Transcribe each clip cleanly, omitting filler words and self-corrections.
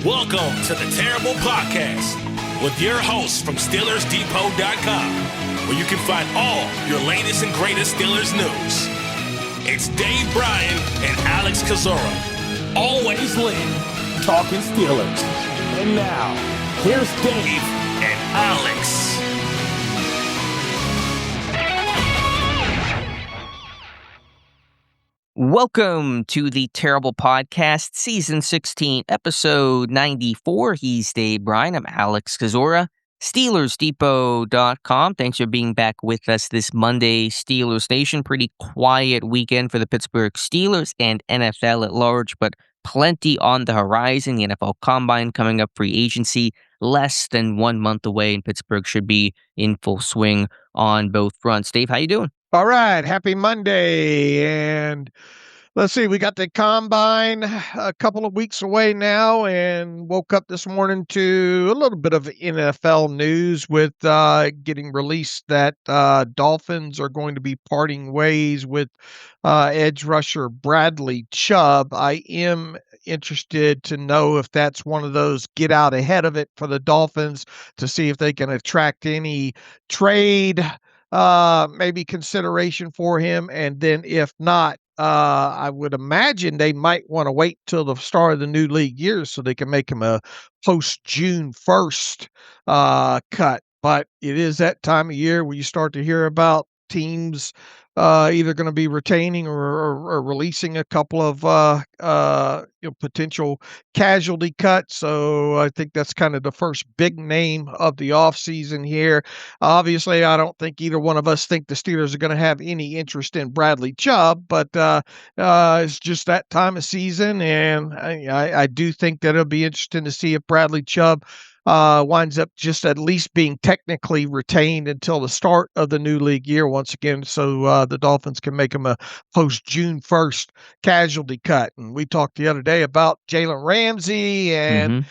Welcome to the Terrible Podcast with your hosts from SteelersDepot.com, where you can find all your latest and greatest Steelers news. It's Dave Bryan and Alex Kozora, always lit, talking Steelers. And now, here's Dave and Alex. Welcome to the Terrible Podcast, Season 16, Episode 94. He's Dave Bryan. I'm Alex Kozora, SteelersDepot.com. Thanks for being back with us this Monday, Steelers Nation. Pretty quiet weekend for the Pittsburgh Steelers and NFL at large, but plenty on the horizon. The NFL Combine coming up, free agency less than 1 month away, and Pittsburgh should be in full swing on both fronts. Dave, how you doing? All right. Happy Monday. And let's see, we got the Combine a couple of weeks away now, and woke up this morning to a little bit of NFL news with getting released that Dolphins are going to be parting ways with edge rusher Bradley Chubb. I am interested to know if that's one of those get out ahead of it for the Dolphins to see if they can attract any trade maybe consideration for him. And then if not, I would imagine they might want to wait till the start of the new league year so they can make him a post June 1st cut. But it is that time of year where you start to hear about teams either going to be retaining or releasing a couple of potential casualty cuts. So I think that's kind of the first big name of the offseason here. Obviously, I don't think either one of us think the Steelers are going to have any interest in Bradley Chubb, but it's just that time of season, and I do think that it'll be interesting to see if Bradley Chubb winds up just at least being technically retained until the start of the new league year once again, so the Dolphins can make him a post June 1st casualty cut. And we talked the other day about Jalen Ramsey and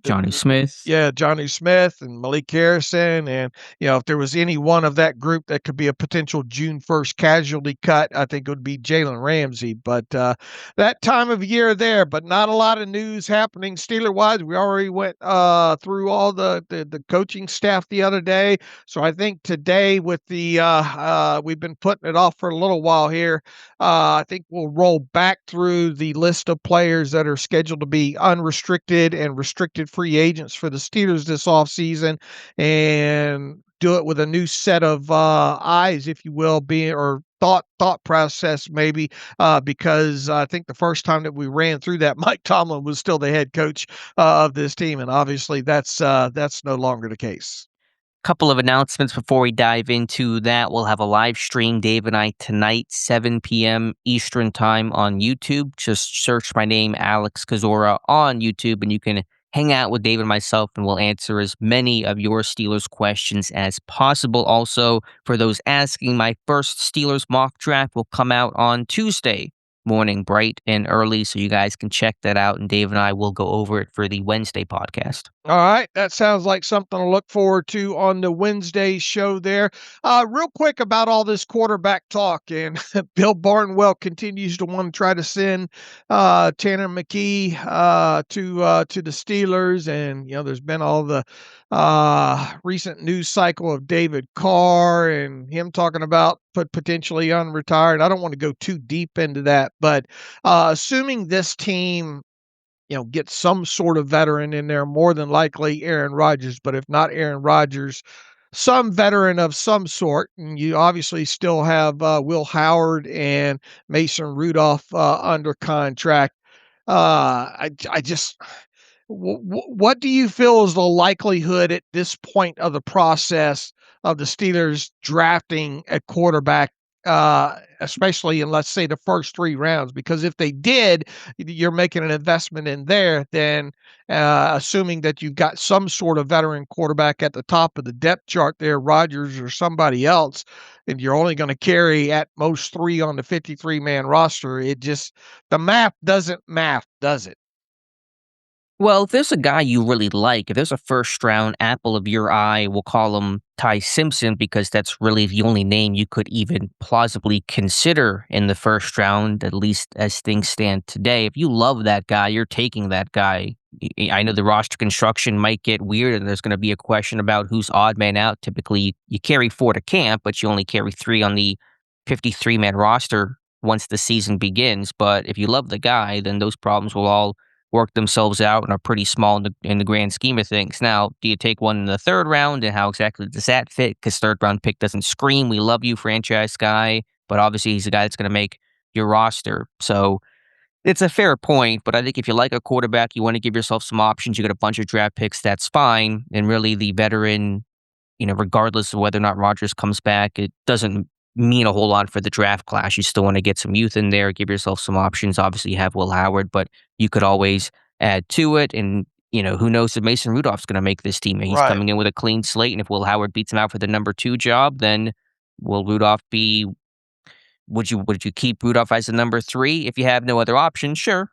Johnny Smith. Yeah, Johnny Smith and Malik Harrison, and if there was any one of that group that could be a potential June 1st casualty cut, I think it would be Jalen Ramsey. But that time of year there, but not a lot of news happening Steeler-wise. We already went through all the coaching staff the other day. So I think today with the we've been putting it off for a little while here. I think we'll roll back through the list of players that are scheduled to be unrestricted and restricted free agents for the Steelers this offseason, and do it with a new set of eyes, if you will, thought process maybe, because I think the first time that we ran through that, Mike Tomlin was still the head coach of this team, and obviously that's no longer the case. Couple of announcements before we dive into that. We'll have a live stream, Dave and I, tonight, 7 p.m. Eastern Time on YouTube. Just search my name, Alex Kozora, on YouTube, and you can hang out with Dave and myself, and we'll answer as many of your Steelers questions as possible. Also, for those asking, my first Steelers mock draft will come out on Tuesday morning, bright and early, so you guys can check that out, and Dave and I will go over it for the Wednesday podcast. All right, that sounds like something to look forward to on the Wednesday show there. Real quick about all this quarterback talk, and Bill Barnwell continues to want to try to send Tanner McKee to the Steelers, and there's been all the recent news cycle of David Carr and him talking about potentially unretired. I don't want to go too deep into that, but assuming this team get some sort of veteran in there, more than likely Aaron Rodgers, but if not Aaron Rodgers, some veteran of some sort. And you obviously still have Will Howard and Mason Rudolph under contract. What do you feel is the likelihood at this point of the process of the Steelers drafting a quarterback, especially in, let's say, the first 3 rounds? Because if they did, you're making an investment in there, then assuming that you've got some sort of veteran quarterback at the top of the depth chart there, Rodgers or somebody else, and you're only going to carry at most 3 on the 53-man roster, the math doesn't math, does it? Well, if there's a guy you really like, if there's a first round apple of your eye, we'll call him Ty Simpson because that's really the only name you could even plausibly consider in the first round, at least as things stand today. If you love that guy, you're taking that guy. I know the roster construction might get weird and there's going to be a question about who's odd man out. Typically, you carry 4 to camp, but you only carry 3 on the 53-man roster once the season begins. But if you love the guy, then those problems will all work themselves out and are pretty small in the grand scheme of things. Now, do you take one in the third round, and how exactly does that fit? Because third round pick doesn't scream, we love you, franchise guy, but obviously he's a guy that's going to make your roster. So it's a fair point, but I think if you like a quarterback, you want to give yourself some options. You got a bunch of draft picks, that's fine. And really, the veteran, regardless of whether or not Rodgers comes back, it doesn't mean a whole lot for the draft class. You still want to get some youth in there, give yourself some options. Obviously, you have Will Howard, but you could always add to it. And, who knows if Mason Rudolph's going to make this team. He's Right. coming in with a clean slate. And if Will Howard beats him out for the number 2 job, then will Rudolph be, would you keep Rudolph as the number 3? If you have no other option, sure.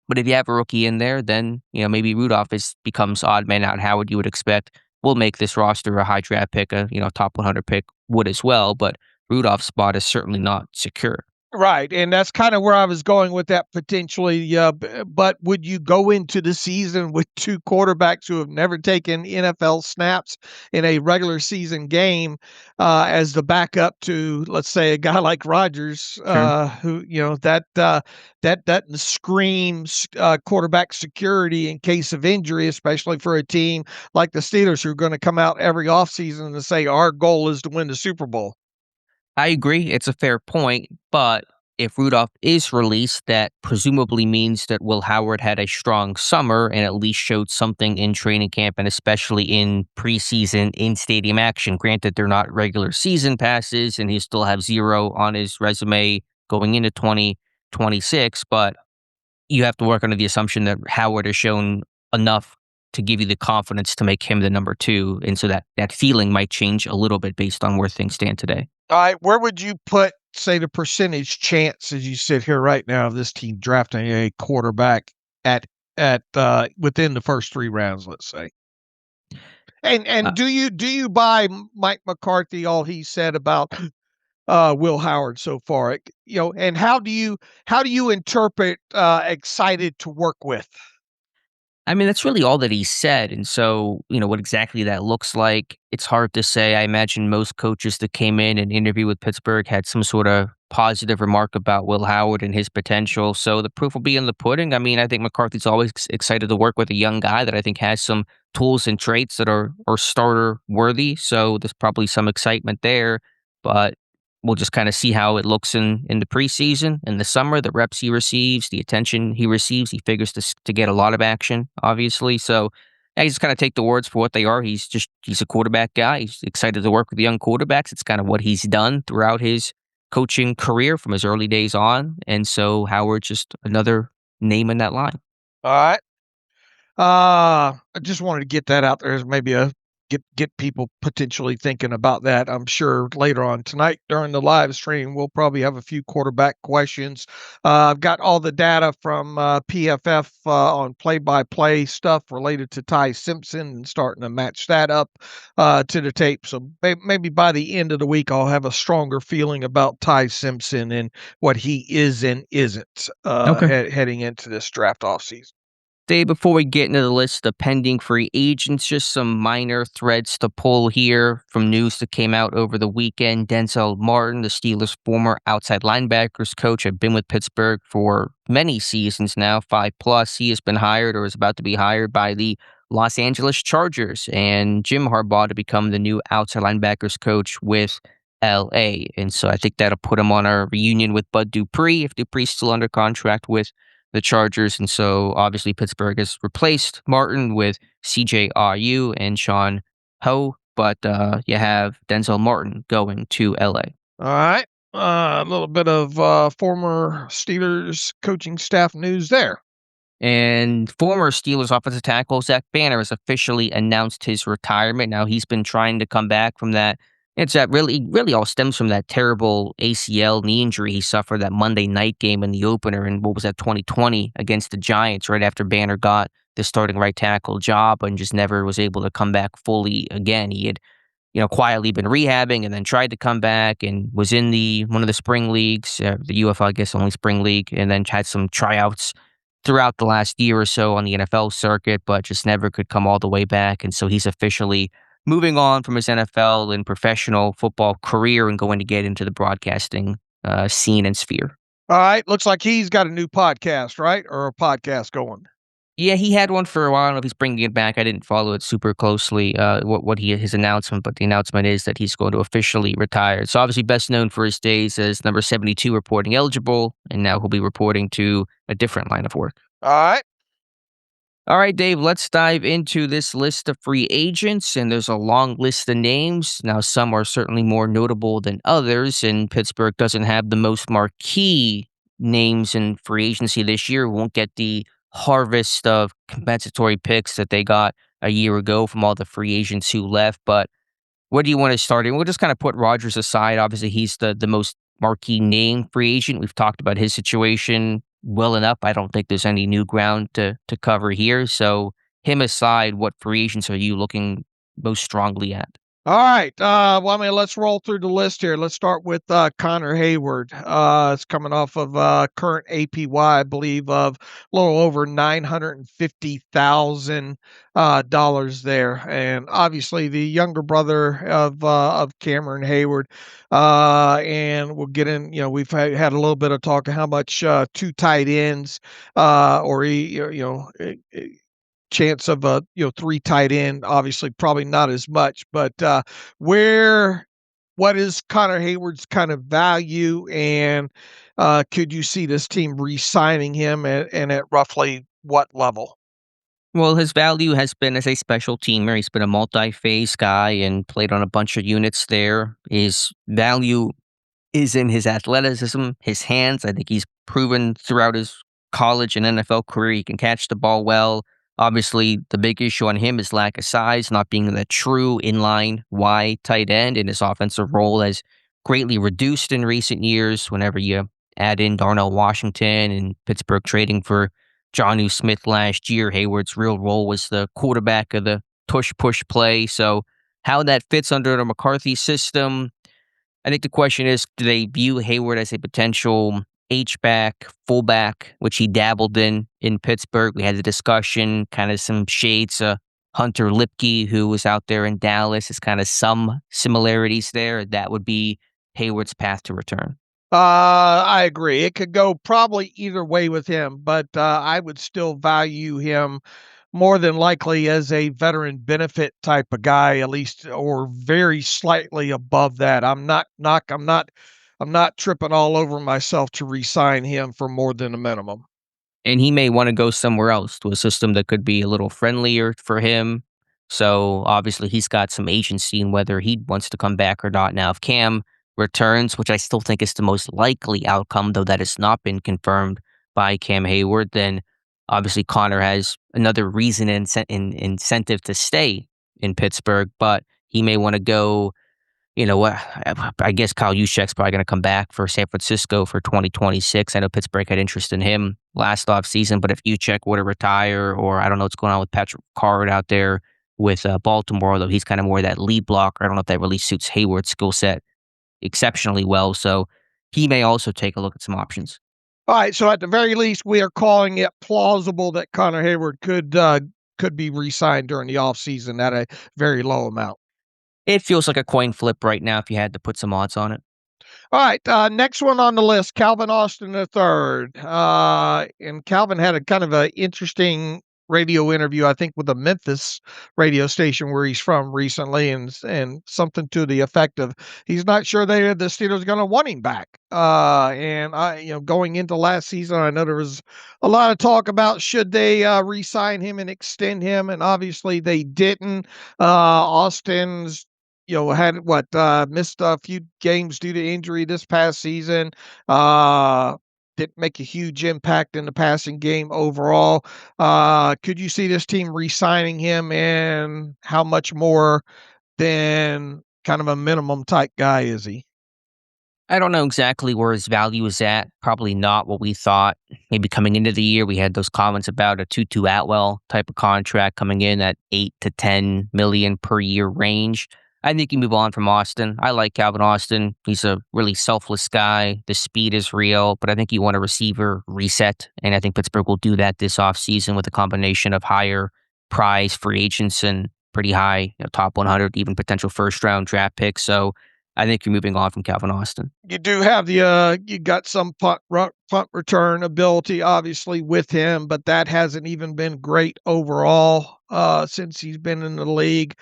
But if you have a rookie in there, then, maybe Rudolph becomes odd man out. Howard, you would expect, will make this roster a high draft pick, a top 100 pick would as well. But Rudolph's spot is certainly not secure. Right, and that's kind of where I was going with that potentially. But would you go into the season with 2 quarterbacks who have never taken NFL snaps in a regular season game as the backup to, let's say, a guy like Rodgers, who that doesn't scream quarterback security in case of injury, especially for a team like the Steelers who are going to come out every offseason and say our goal is to win the Super Bowl. I agree. It's a fair point, but if Rudolph is released, that presumably means that Will Howard had a strong summer and at least showed something in training camp and especially in preseason in-stadium action. Granted, they're not regular season passes and he still have 0 on his resume going into 2026, but you have to work under the assumption that Howard has shown enough to give you the confidence to make him the number 2, and so that feeling might change a little bit based on where things stand today. All right, where would you put, say, the percentage chance as you sit here right now of this team drafting a quarterback at within the first 3 rounds, let's say? And do you buy Mike McCarthy all he said about Will Howard so far? And how do you interpret excited to work with? I mean, that's really all that he said. And so, what exactly that looks like, it's hard to say. I imagine most coaches that came in and interviewed with Pittsburgh had some sort of positive remark about Will Howard and his potential. So the proof will be in the pudding. I mean, I think McCarthy's always excited to work with a young guy that I think has some tools and traits that are starter worthy. So there's probably some excitement there. But we'll just kind of see how it looks in the preseason, in the summer, the reps he receives, the attention he receives. He figures to get a lot of action, obviously. So I just kind of take the words for what they are. He's a quarterback guy. He's excited to work with young quarterbacks. It's kind of what he's done throughout his coaching career from his early days on. And so Howard's just another name in that line. All right. I just wanted to get that out there as maybe get people potentially thinking about that. I'm sure later on tonight during the live stream, we'll probably have a few quarterback questions. I've got all the data from PFF on play-by-play stuff related to Ty Simpson and starting to match that up to the tape. So maybe by the end of the week, I'll have a stronger feeling about Ty Simpson and what he is and isn't heading into this draft offseason. Day before we get into the list of pending free agents, just some minor threads to pull here from news that came out over the weekend. Denzel Martin, the Steelers' former outside linebackers coach, had been with Pittsburgh for many seasons now, 5+. He has been hired or is about to be hired by the Los Angeles Chargers and Jim Harbaugh to become the new outside linebackers coach with LA. And so I think that'll put him on a reunion with Bud Dupree if Dupree's still under contract with the Chargers. And so obviously Pittsburgh has replaced Martin with CJ Ayu and Sean Ho, but you have Denzel Martin going to LA. All right. A little bit of former Steelers coaching staff news there. And former Steelers offensive tackle Zach Banner has officially announced his retirement. Now, he's been trying to come back from that It's that really all stems from that terrible ACL knee injury he suffered that Monday night game in the opener in what was that 2020 against the Giants right after Banner got the starting right tackle job and just never was able to come back fully again. He had, quietly been rehabbing and then tried to come back and was in the one of the spring leagues, the UFL, I guess, only spring league, and then had some tryouts throughout the last year or so on the NFL circuit, but just never could come all the way back. And so he's officially moving on from his NFL and professional football career and going to get into the broadcasting scene and sphere. All right. Looks like he's got a new podcast, right? Or a podcast going. Yeah, he had one for a while. I don't know if he's bringing it back. I didn't follow it super closely, his announcement, but the announcement is that he's going to officially retire. So obviously best known for his days as number 72 reporting eligible, and now he'll be reporting to a different line of work. All right. All right, Dave, let's dive into this list of free agents, and there's a long list of names. Now, some are certainly more notable than others, and Pittsburgh doesn't have the most marquee names in free agency this year. Won't get the harvest of compensatory picks that they got a year ago from all the free agents who left. But where do you want to start? And we'll just kind of put Rodgers aside. Obviously, he's the most marquee name free agent. We've talked about his situation well enough. I don't think there's any new ground to cover here. So him aside, what free agents are you looking most strongly at? All right. Let's roll through the list here. Let's start with Connor Hayward. It's coming off of current APY, I believe, of a little over $950,000 there, and obviously the younger brother of Cameron Hayward. And we'll get in. We've had a little bit of talk of how much two tight ends, chance of a three tight end, obviously probably not as much, but what is Connor Hayward's kind of value, and could you see this team re-signing him and at roughly what level? Well, his value has been as a special teamer. He's been a multi-phase guy and played on a bunch of units there. His value is in his athleticism, his hands. I think he's proven throughout his college and NFL career he can catch the ball well. Obviously, the big issue on him is lack of size, not being the true inline wide tight end, and his offensive role has greatly reduced in recent years whenever you add in Darnell Washington and Pittsburgh trading for Jonnu Smith last year. Hayward's real role was the quarterback of the tush-push play. So how that fits under the McCarthy system, I think the question is, do they view Hayward as a potential H-back, fullback, which he dabbled in Pittsburgh? We had the discussion, kind of some shades. Hunter Lipke, who was out there in Dallas, is kind of some similarities there. That would be Hayward's path to return. I agree. It could go probably either way with him, but I would still value him more than likely as a veteran benefit type of guy, at least, or very slightly above that. I'm not tripping all over myself to re-sign him for more than a minimum. And he may want to go somewhere else to a system that could be a little friendlier for him. So obviously he's got some agency in whether he wants to come back or not. Now, if Cam returns, which I still think is the most likely outcome, though that has not been confirmed by Cam Hayward, then obviously Connor has another reason and incentive to stay in Pittsburgh, but he may want to go. You know what? I guess Kyle Juszczyk's probably going to come back for San Francisco for 2026. I know Pittsburgh had interest in him last offseason, but if Juszczyk were to retire, or I don't know what's going on with Patrick Ricard out there with Baltimore, although he's kind of more that lead blocker. I don't know if that really suits Hayward's skill set exceptionally well. So he may also take a look at some options. All right. So at the very least, we are calling it plausible that Connor Hayward could be re-signed during the offseason at a very low amount. It feels like a coin flip right now if you had to put some odds on it. All right, next one on the list, Calvin Austin III. And Calvin had a kind of an interesting radio interview, I think, with a Memphis radio station where he's from recently, and something to the effect of he's not sure the Steelers are going to want him back. Going into last season, I know there was a lot of talk about should they re-sign him and extend him, and obviously they didn't. Austin's had missed a few games due to injury this past season. Didn't make a huge impact in the passing game overall. Could you see this team re-signing him, and how much more than kind of a minimum type guy, is he? I don't know exactly where his value is at. Probably not what we thought. Maybe coming into the year, we had those comments about a Tutu Atwell type of contract coming in at 8 to 10 million per year range. I think you move on from Austin. I like Calvin Austin. He's a really selfless guy. The speed is real, but I think you want a receiver reset. And I think Pittsburgh will do that this offseason with a combination of higher prize free agents and pretty high, top 100, even potential first round draft picks. So I think you're moving on from Calvin Austin. You do have the you got some punt return ability, obviously, with him, but that hasn't even been great overall since he's been in the league.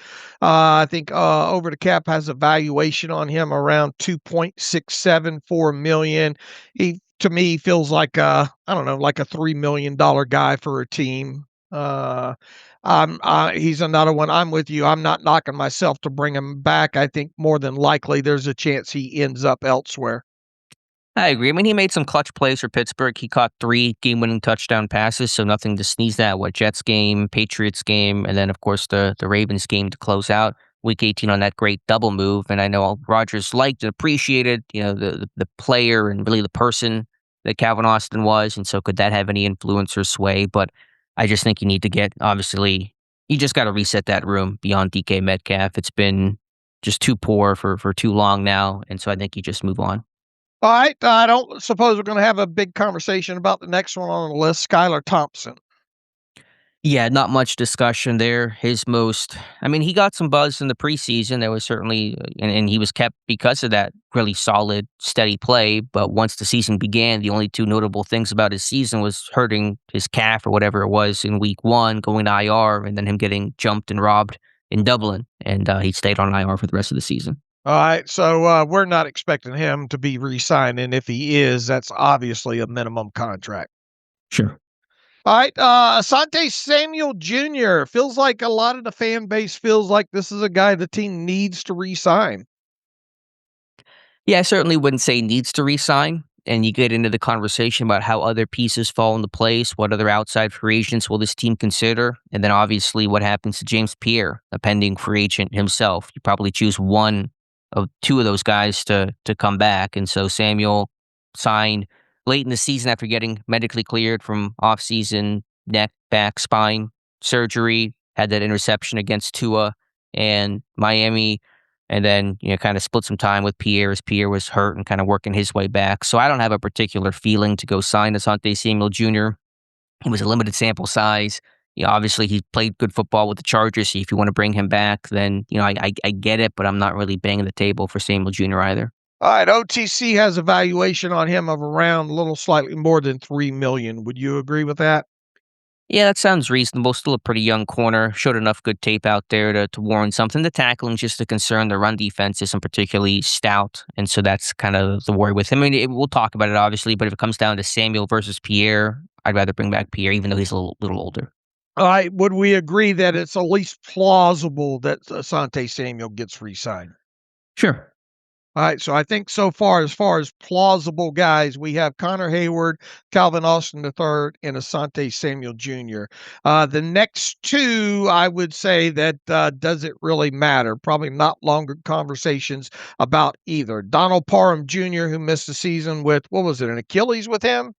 I think Over the Cap has a valuation on him around $2.674 million. He, to me, feels like I don't know, like a $3 million guy for a team. He's another one. I'm with you. I'm not knocking myself to bring him back. I think more than likely there's a chance he ends up elsewhere. I agree. I mean, he made some clutch plays for Pittsburgh. He caught 3 game-winning touchdown passes, so nothing to sneeze at. Jets game, Patriots game, and then, of course, the Ravens game to close out Week 18 on that great double move. And I know Rodgers liked and appreciated, the player and really the person that Calvin Austin was, and so could that have any influence or sway? But I just think you need to obviously, you just got to reset that room beyond DK Metcalf. It's been just too poor for too long now, and so I think you just move on. All right. I don't suppose we're going to have a big conversation about the next one on the list, Skylar Thompson. Yeah, not much discussion there. He got some buzz in the preseason. There was certainly, and he was kept because of that really solid, steady play. But once the season began, the only 2 notable things about his season was hurting his calf or whatever it was in week 1, going to IR, and then him getting jumped and robbed in Dublin. And he stayed on IR for the rest of the season. All right. So we're not expecting him to be re-signed. And if he is, that's obviously a minimum contract. Sure. All right, Asante Samuel Jr. feels like a lot of the fan base feels like this is a guy the team needs to re-sign. Yeah, I certainly wouldn't say needs to re-sign. And you get into the conversation about how other pieces fall into place. What other outside free agents will this team consider? And then obviously what happens to James Pierre, a pending free agent himself. You probably choose 1 of 2 of those guys to come back. And so Samuel signed late in the season after getting medically cleared from off-season neck, back, spine surgery, had that interception against Tua and Miami, and then kind of split some time with Pierre as Pierre was hurt and kind of working his way back. So I don't have a particular feeling to go sign Asante Samuel Jr. It was a limited sample size. Obviously he played good football with the Chargers. So if you want to bring him back, then I get it, but I'm not really banging the table for Samuel Jr. either. All right, OTC has a valuation on him of around a little slightly more than $3 million. Would you agree with that? Yeah, that sounds reasonable. Still a pretty young corner. Showed enough good tape out there to warrant something. The tackling just a concern. The run defense isn't particularly stout, and so that's kind of the worry with him. We'll talk about it obviously, but if it comes down to Samuel versus Pierre, I'd rather bring back Pierre, even though he's a little older. All right, would we agree that it's at least plausible that Asante Samuel gets re-signed? Sure. All right, so I think so far as plausible guys, we have Connor Hayward, Calvin Austin III, and Asante Samuel Jr. The next 2, I would say that does it really matter? Probably not longer conversations about either. Donald Parham Jr., who missed the season with, what was it, an Achilles with him?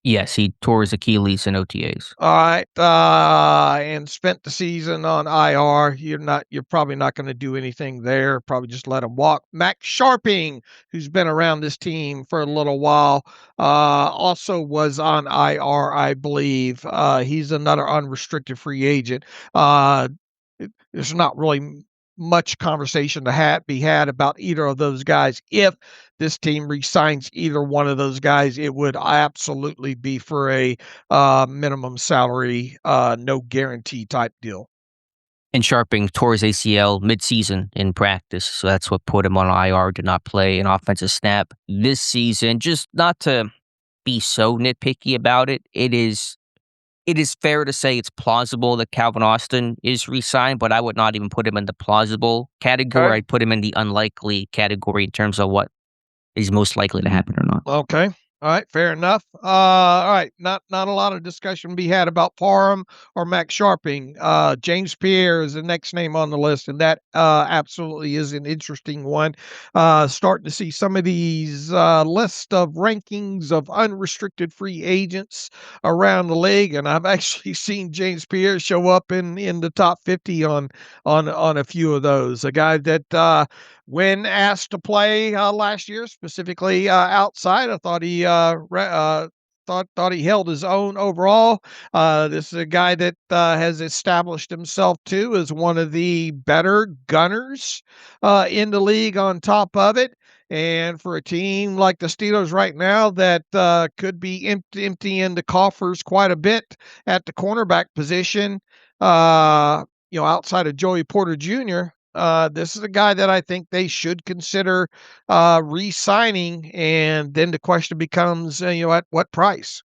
Yes, he tore his Achilles in OTAs. All right, and spent the season on IR. You're probably not going to do anything there. Probably just let him walk. Max Sharping, who's been around this team for a little while, also was on IR, I believe. He's another unrestricted free agent. There's not really much conversation to be had about either of those guys. If this team re-signs either one of those guys, it would absolutely be for a minimum salary, no guarantee type deal. And Sharping tore his ACL midseason in practice, so that's what put him on IR, did not play an offensive snap this season. Just not to be so nitpicky about it, it is fair to say it's plausible that Calvin Austin is re-signed, but I would not even put him in the plausible category. Okay. I'd put him in the unlikely category in terms of what is most likely to happen or not. Okay. All right, fair enough. All right, not a lot of discussion to be had about Parham or Max Sharping. James Pierre is the next name on the list, and that absolutely is an interesting one. Starting to see some of these list of rankings of unrestricted free agents around the league, and I've actually seen James Pierre show up in the top 50 on a few of those. A guy that when asked to play last year, specifically outside, I thought he thought he held his own overall. This is a guy that has established himself too as one of the better gunners in the league. On top of it, and for a team like the Steelers right now that could be emptying the coffers quite a bit at the cornerback position, outside of Joey Porter Jr. This is a guy that I think they should consider re-signing, and then the question becomes, at what price?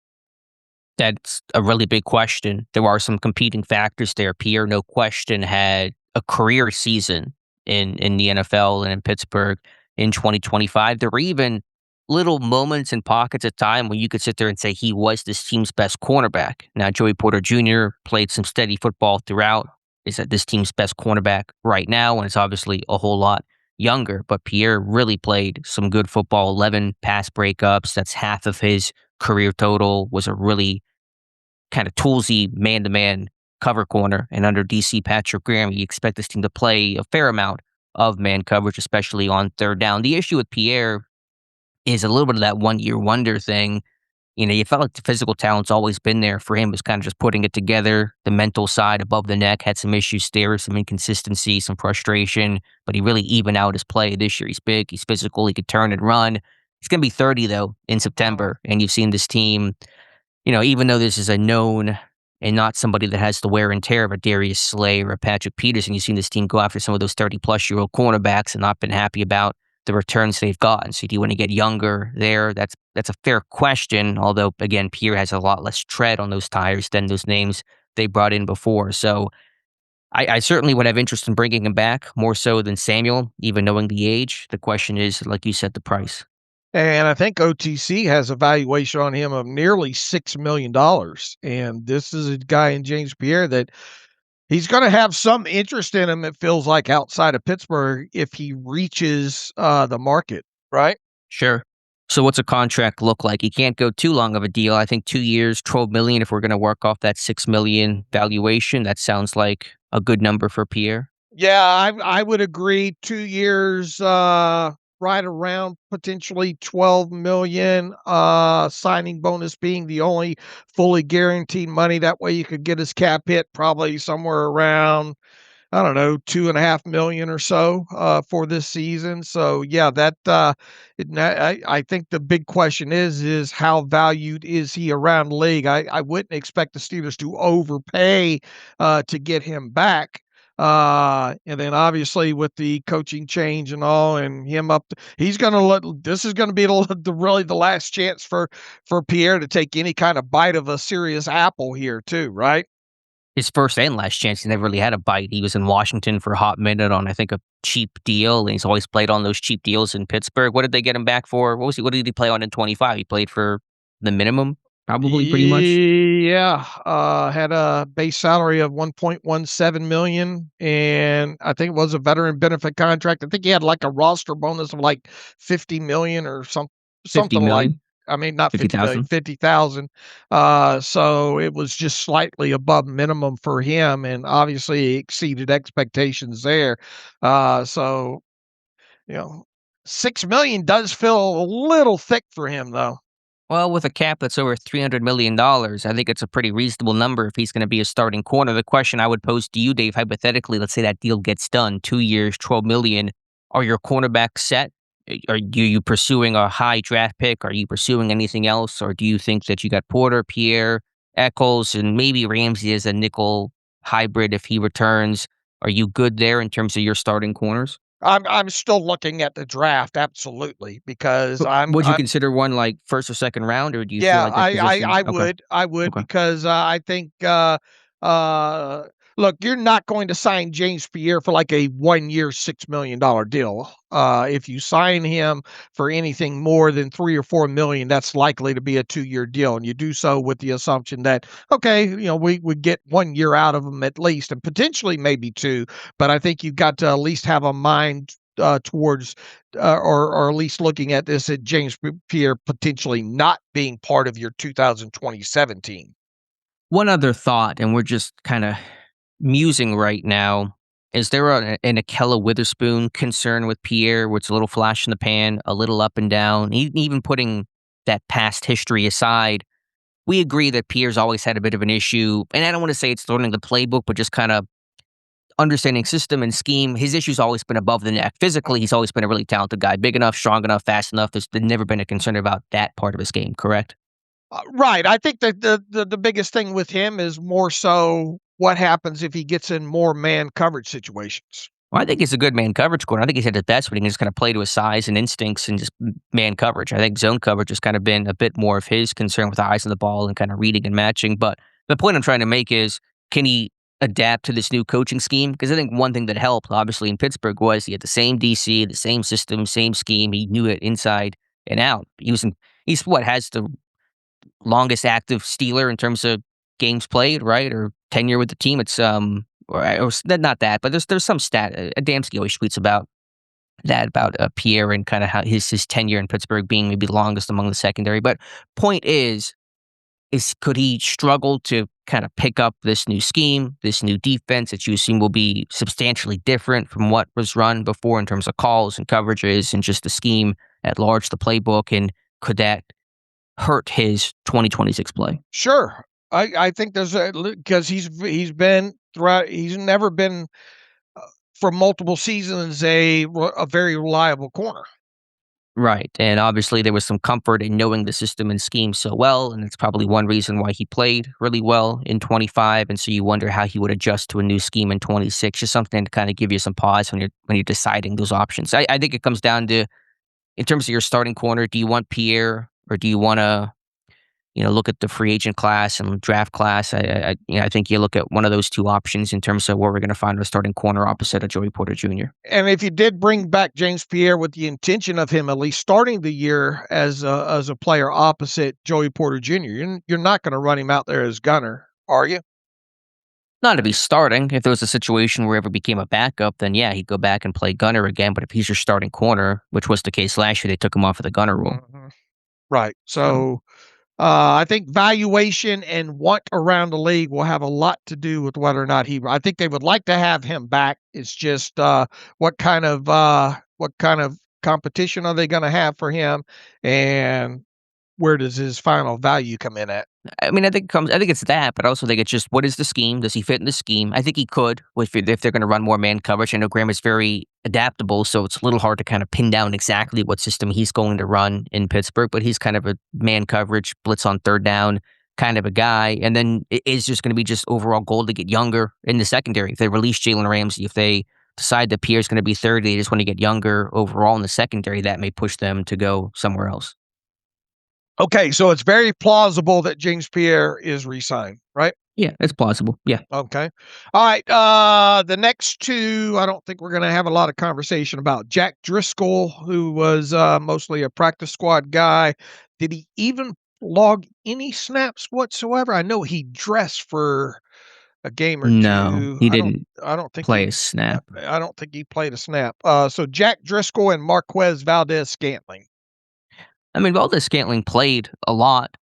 That's a really big question. There are some competing factors there. Pierre, no question, had a career season in the NFL and in Pittsburgh in 2025. There were even little moments and pockets of time when you could sit there and say he was this team's best cornerback. Now, Joey Porter Jr. played some steady football throughout. Is that this team's best cornerback right now, and it's obviously a whole lot younger. But Pierre really played some good football, 11 pass breakups. That's half of his career total. Was a really kind of toolsy man-to-man cover corner. And under DC Patrick Graham, you expect this team to play a fair amount of man coverage, especially on third down. The issue with Pierre is a little bit of that one-year wonder thing. You felt like the physical talent's always been there for him. It was kind of just putting it together. The mental side above the neck had some issues there, some inconsistency, some frustration, but he really evened out his play this year. He's big, he's physical, he could turn and run. He's going to be 30, though, in September, and you've seen this team, even though this is a known and not somebody that has the wear and tear of a Darius Slay or a Patrick Peterson, you've seen this team go after some of those 30-plus-year-old cornerbacks and not been happy about the returns they've gotten. So do you want to get younger there? That's a fair question, although, again, Pierre has a lot less tread on those tires than those names they brought in before. So I certainly would have interest in bringing him back, more so than Samuel, even knowing the age. The question is, like you said, the price. And I think OTC has a valuation on him of nearly $6 million. And this is a guy in James Pierre that he's going to have some interest in him, it feels like, outside of Pittsburgh if he reaches the market, right? Sure. So what's a contract look like? He can't go too long of a deal. I think 2 years, $12 million, if we're going to work off that $6 million valuation. That sounds like a good number for Pierre. Yeah, I would agree. 2 years, right around potentially 12 million, signing bonus being the only fully guaranteed money. That way you could get his cap hit probably somewhere around, I don't know, 2.5 million or so for this season. So yeah, I think the big question is how valued is he around the league? I wouldn't expect the Steelers to overpay to get him back. And then obviously with the coaching change and all, and him he's going to this is going to be really the last chance for Pierre to take any kind of bite of a serious apple here too, right? His first and last chance. He never really had a bite. He was in Washington for a hot minute on, I think, a cheap deal, and he's always played on those cheap deals in Pittsburgh. What did they get him back for? What did he play on in 25? He played for the minimum, probably, pretty much. Yeah, had a base salary of 1.17 million, and I think it was a veteran benefit contract. I think he had like a roster bonus of like 50 million or something 50 like. million. I mean, not 50 million, 50,000. 50,000. So it was just slightly above minimum for him, and obviously exceeded expectations there. So, 6 million does feel a little thick for him, though. Well, with a cap that's over $300 million, I think it's a pretty reasonable number if he's going to be a starting corner. The question I would pose to you, Dave, hypothetically, let's say that deal gets done, 2 years, $12 million. Are your cornerbacks set? Are you pursuing a high draft pick? Are you pursuing anything else? Or do you think that you got Porter, Pierre, Eccles, and maybe Ramsey as a nickel hybrid if he returns? Are you good there in terms of your starting corners? I'm still looking at the draft, absolutely, because Would you I'm consider one like first or second round, or do you feel yeah, like that position? I Okay. would Okay. because I think Look, you're not going to sign James Pierre for like a 1-year, $6 million deal. If you sign him for anything more than 3 or 4 million, that's likely to be a 2-year deal. And you do so with the assumption that, okay, we would get 1 year out of him at least, and potentially maybe 2. But I think you've got to at least have a mind towards, or at least looking at this at James Pierre potentially not being part of your 2027 team. One other thought, and we're just kind of musing right now. Is there an Akella Witherspoon concern with Pierre, where it's a little flash in the pan, a little up and down? Even putting that past history aside, we agree that Pierre's always had a bit of an issue. And I don't want to say it's learning the playbook, but just kind of understanding system and scheme. His issue's always been above the neck. Physically, he's always been a really talented guy, big enough, strong enough, fast enough. There's never been a concern about that part of his game, correct? Right. I think that the biggest thing with him is more so what happens if he gets in more man coverage situations. Well, I think he's a good man coverage corner. I think he's at his best when he can just kind of play to his size and instincts and just man coverage. I think zone coverage has kind of been a bit more of his concern with eyes on the ball and kind of reading and matching. But the point I'm trying to make is, can he adapt to this new coaching scheme? Because I think one thing that helped, obviously, in Pittsburgh was he had the same DC, the same system, same scheme. He knew it inside and out. He's what has the longest active Steeler in terms of games played, right? Or tenure with the team. It's or not that, but there's some stat. Adamski always tweets about that, about Pierre and kind of how his tenure in Pittsburgh being maybe the longest among the secondary. But point is could he struggle to kind of pick up this new scheme, this new defense that you assume will be substantially different from what was run before in terms of calls and coverages and just the scheme at large, the playbook, and could that hurt his 2026 play? Sure. I think there's because he's been throughout. He's never been for multiple seasons a very reliable corner. Right. And obviously there was some comfort in knowing the system and scheme so well. And it's probably one reason why he played really well in 25. And so you wonder how he would adjust to a new scheme in 26. Just something to kind of give you some pause when you're deciding those options. I think it comes down to, in terms of your starting corner, do you want Pierre or do you want to, look at the free agent class and draft class? I think you look at one of those two options in terms of where we're going to find our starting corner opposite of Joey Porter Jr. And if you did bring back James Pierre with the intention of him at least starting the year as a player opposite Joey Porter Jr., you're not going to run him out there as gunner, are you? Not to be starting. If there was a situation where he ever became a backup, then yeah, he'd go back and play gunner again. But if he's your starting corner, which was the case last year, they took him off of the gunner rule. Mm-hmm. Right. So I think valuation and want around the league will have a lot to do with whether or not I think they would like to have him back. It's just what kind of competition are they going to have for him, and where does his final value come in at? I mean, I think it's that, but I also think it's just, what is the scheme? Does he fit in the scheme? I think he could, if they're going to run more man coverage. I know Graham is very adaptable, so it's a little hard to kind of pin down exactly what system he's going to run in Pittsburgh, but he's kind of a man coverage, blitz on third down kind of a guy. And then it is just going to be just overall goal to get younger in the secondary. If they release Jalen Ramsey, if they decide that Pierre's going to be 30, they just want to get younger overall in the secondary, that may push them to go somewhere else. Okay, so it's very plausible that James Pierre is re-signed, right? Yeah, it's plausible. Yeah. Okay. All right. The next two, I don't think we're going to have a lot of conversation about. Jack Driscoll, who was mostly a practice squad guy. Did he even log any snaps whatsoever? I know he dressed for a game or No, two. he didn't I don't think play a snap. I don't think he played a snap. So Jack Driscoll and Marquez Valdez-Scantling. I mean, Valdez-Scantling played a lot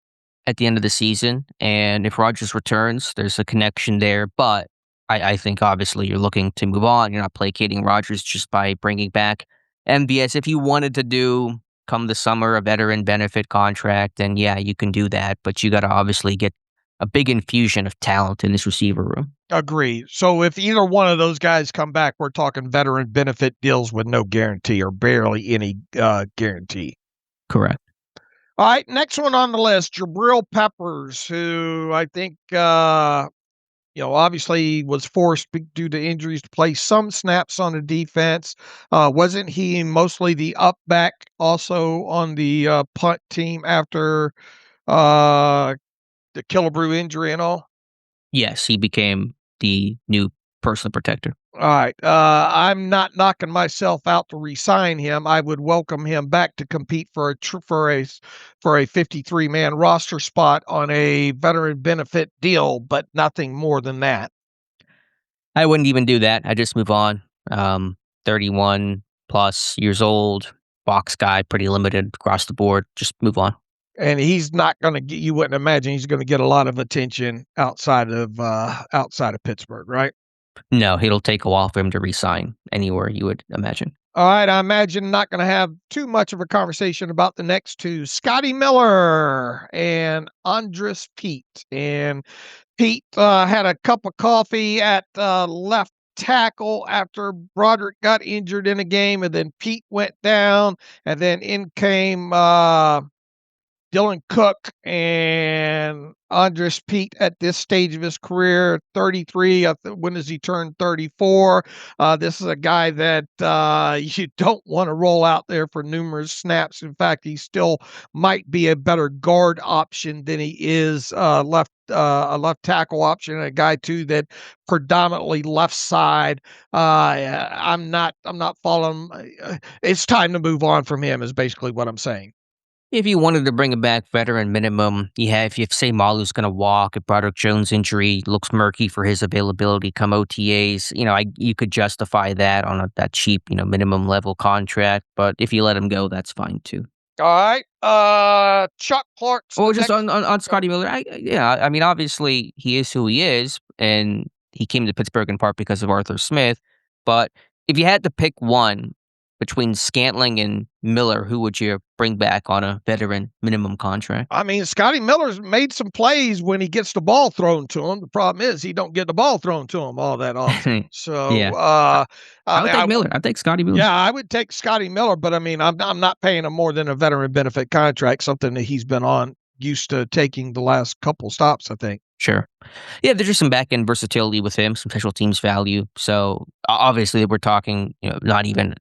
at the end of the season, and if Rodgers returns, there's a connection there. But I think obviously you're looking to move on. You're not placating Rodgers just by bringing back MVS. If you wanted to do, come the summer, a veteran benefit contract, then yeah, you can do that. But you got to obviously get a big infusion of talent in this receiver room. Agree. So if either one of those guys come back, we're talking veteran benefit deals with no guarantee or barely any guarantee. Correct. All right, next one on the list, Jabril Peppers, who I think, obviously was forced due to injuries to play some snaps on the defense. Wasn't he mostly the up back also on the punt team after the Killebrew injury and all? Yes, he became the new personal protector. All right. I'm not knocking myself out to re-sign him. I would welcome him back to compete for a 53-man roster spot on a veteran benefit deal, but nothing more than that. I wouldn't even do that. I just move on. 31 plus years old, box guy, pretty limited across the board. Just move on. And he's not going to get. You wouldn't imagine he's going to get a lot of attention outside of Pittsburgh, right? No, it'll take a while for him to re-sign anywhere, you would imagine. All right, I imagine not going to have too much of a conversation about the next two, Scotty Miller and Andres Pete. And Pete had a cup of coffee at left tackle after Broderick got injured in a game, and then Pete went down, and then in came Dylan Cook, and Andres Pete at this stage of his career, 33. When does he turn 34? This is a guy that you don't want to roll out there for numerous snaps. In fact, he still might be a better guard option than he is a left tackle option, and a guy too that predominantly left side. I'm not following. It's time to move on from him. Is basically what I'm saying. If you wanted to bring him back veteran minimum, if you say Malu's going to walk, if Broderick Jones' injury looks murky for his availability come OTAs, you could justify that on that cheap, minimum level contract. But if you let him go, that's fine too. All right. Chuck Clark. Well, just on Scotty Miller, obviously he is who he is, and he came to Pittsburgh in part because of Arthur Smith. But if you had to pick one between Scantling and Miller, who would you bring back on a veteran minimum contract? Scotty Miller's made some plays when he gets the ball thrown to him. The problem is he don't get the ball thrown to him all that often. So yeah. I would take Miller. I'd take Scotty Miller. Yeah, I would take Scotty Miller, but I'm not paying him more than a veteran benefit contract, something that he's been used to taking the last couple stops, I think. Sure. Yeah, there's just some back-end versatility with him, some special teams value. So obviously we're talking, not even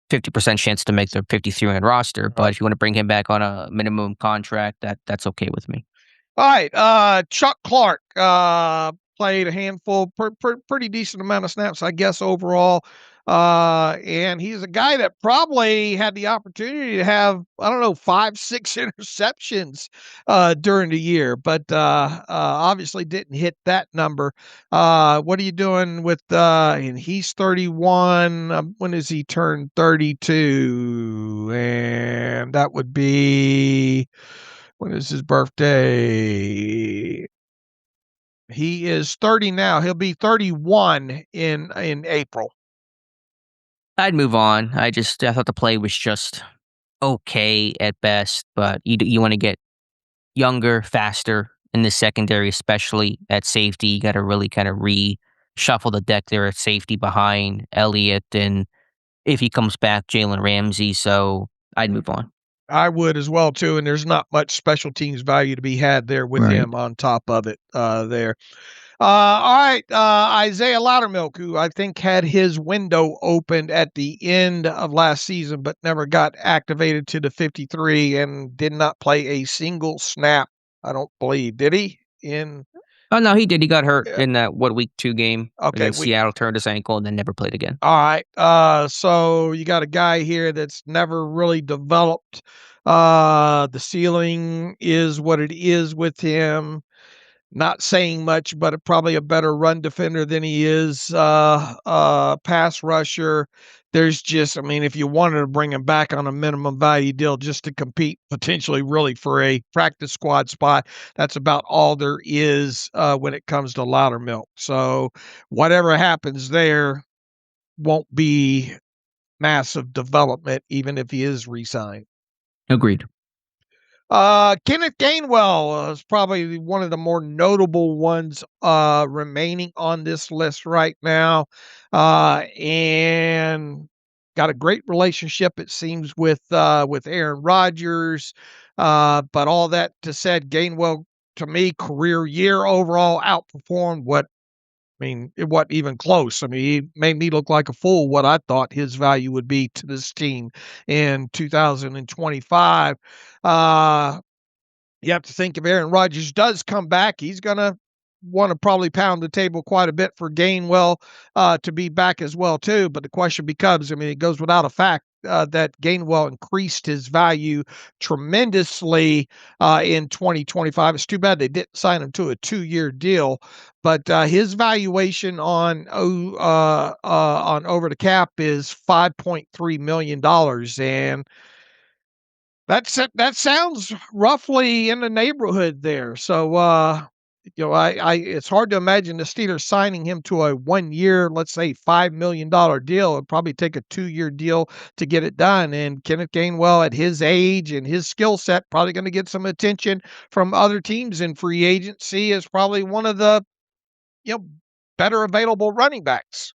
50% chance to make the 53-man roster, but if you want to bring him back on a minimum contract, that's okay with me. All right, Chuck Clark played a handful, pretty decent amount of snaps, I guess, overall. And he's a guy that probably had the opportunity to have, 5-6 interceptions during the year, but obviously didn't hit that number. What are you doing with, and he's 31. When does he turn 32? And that would be, when is his birthday? He is 30 now. He'll be 31 in April. I'd move on. I thought the play was just okay at best, but you want to get younger, faster in the secondary, especially at safety. You got to really kind of reshuffle the deck there at safety behind Elliott, and if he comes back, Jalen Ramsey. So I'd move on. I would as well too, and there's not much special teams value to be had there with him on top of it there. All right, Isaiah Loudermilk, who I think had his window opened at the end of last season, but never got activated to the 53 and did not play a single snap, I don't believe. Did he? Oh, no, he did. He got hurt in that week 2 game. Okay, Seattle turned his ankle and then never played again. All right, so you got a guy here that's never really developed. The ceiling is what it is with him. Not saying much, but probably a better run defender than he is pass rusher. There's just, if you wanted to bring him back on a minimum value deal just to compete potentially really for a practice squad spot, that's about all there is when it comes to Loudermilk. So whatever happens there won't be massive development, even if he is re-signed. Agreed. Kenneth Gainwell is probably one of the more notable ones remaining on this list right now, and got a great relationship, it seems, with Aaron Rodgers. But all that to said, Gainwell, to me, career year overall outperformed it wasn't even close. He made me look like a fool what I thought his value would be to this team in 2025. You have to think if Aaron Rodgers does come back, he's going to want to probably pound the table quite a bit for Gainwell to be back as well too. But the question becomes, I mean, it goes without a fact that Gainwell increased his value tremendously in 2025. It's too bad they didn't sign him to a 2-year deal, but his valuation on over the cap is $5.3 million, and that sounds roughly in the neighborhood there. So, it's hard to imagine the Steelers signing him to a 1-year, let's say $5 million deal. It'd probably take a 2-year deal to get it done. And Kenneth Gainwell, at his age and his skill set, probably going to get some attention from other teams in free agency, is probably one of the, better available running backs.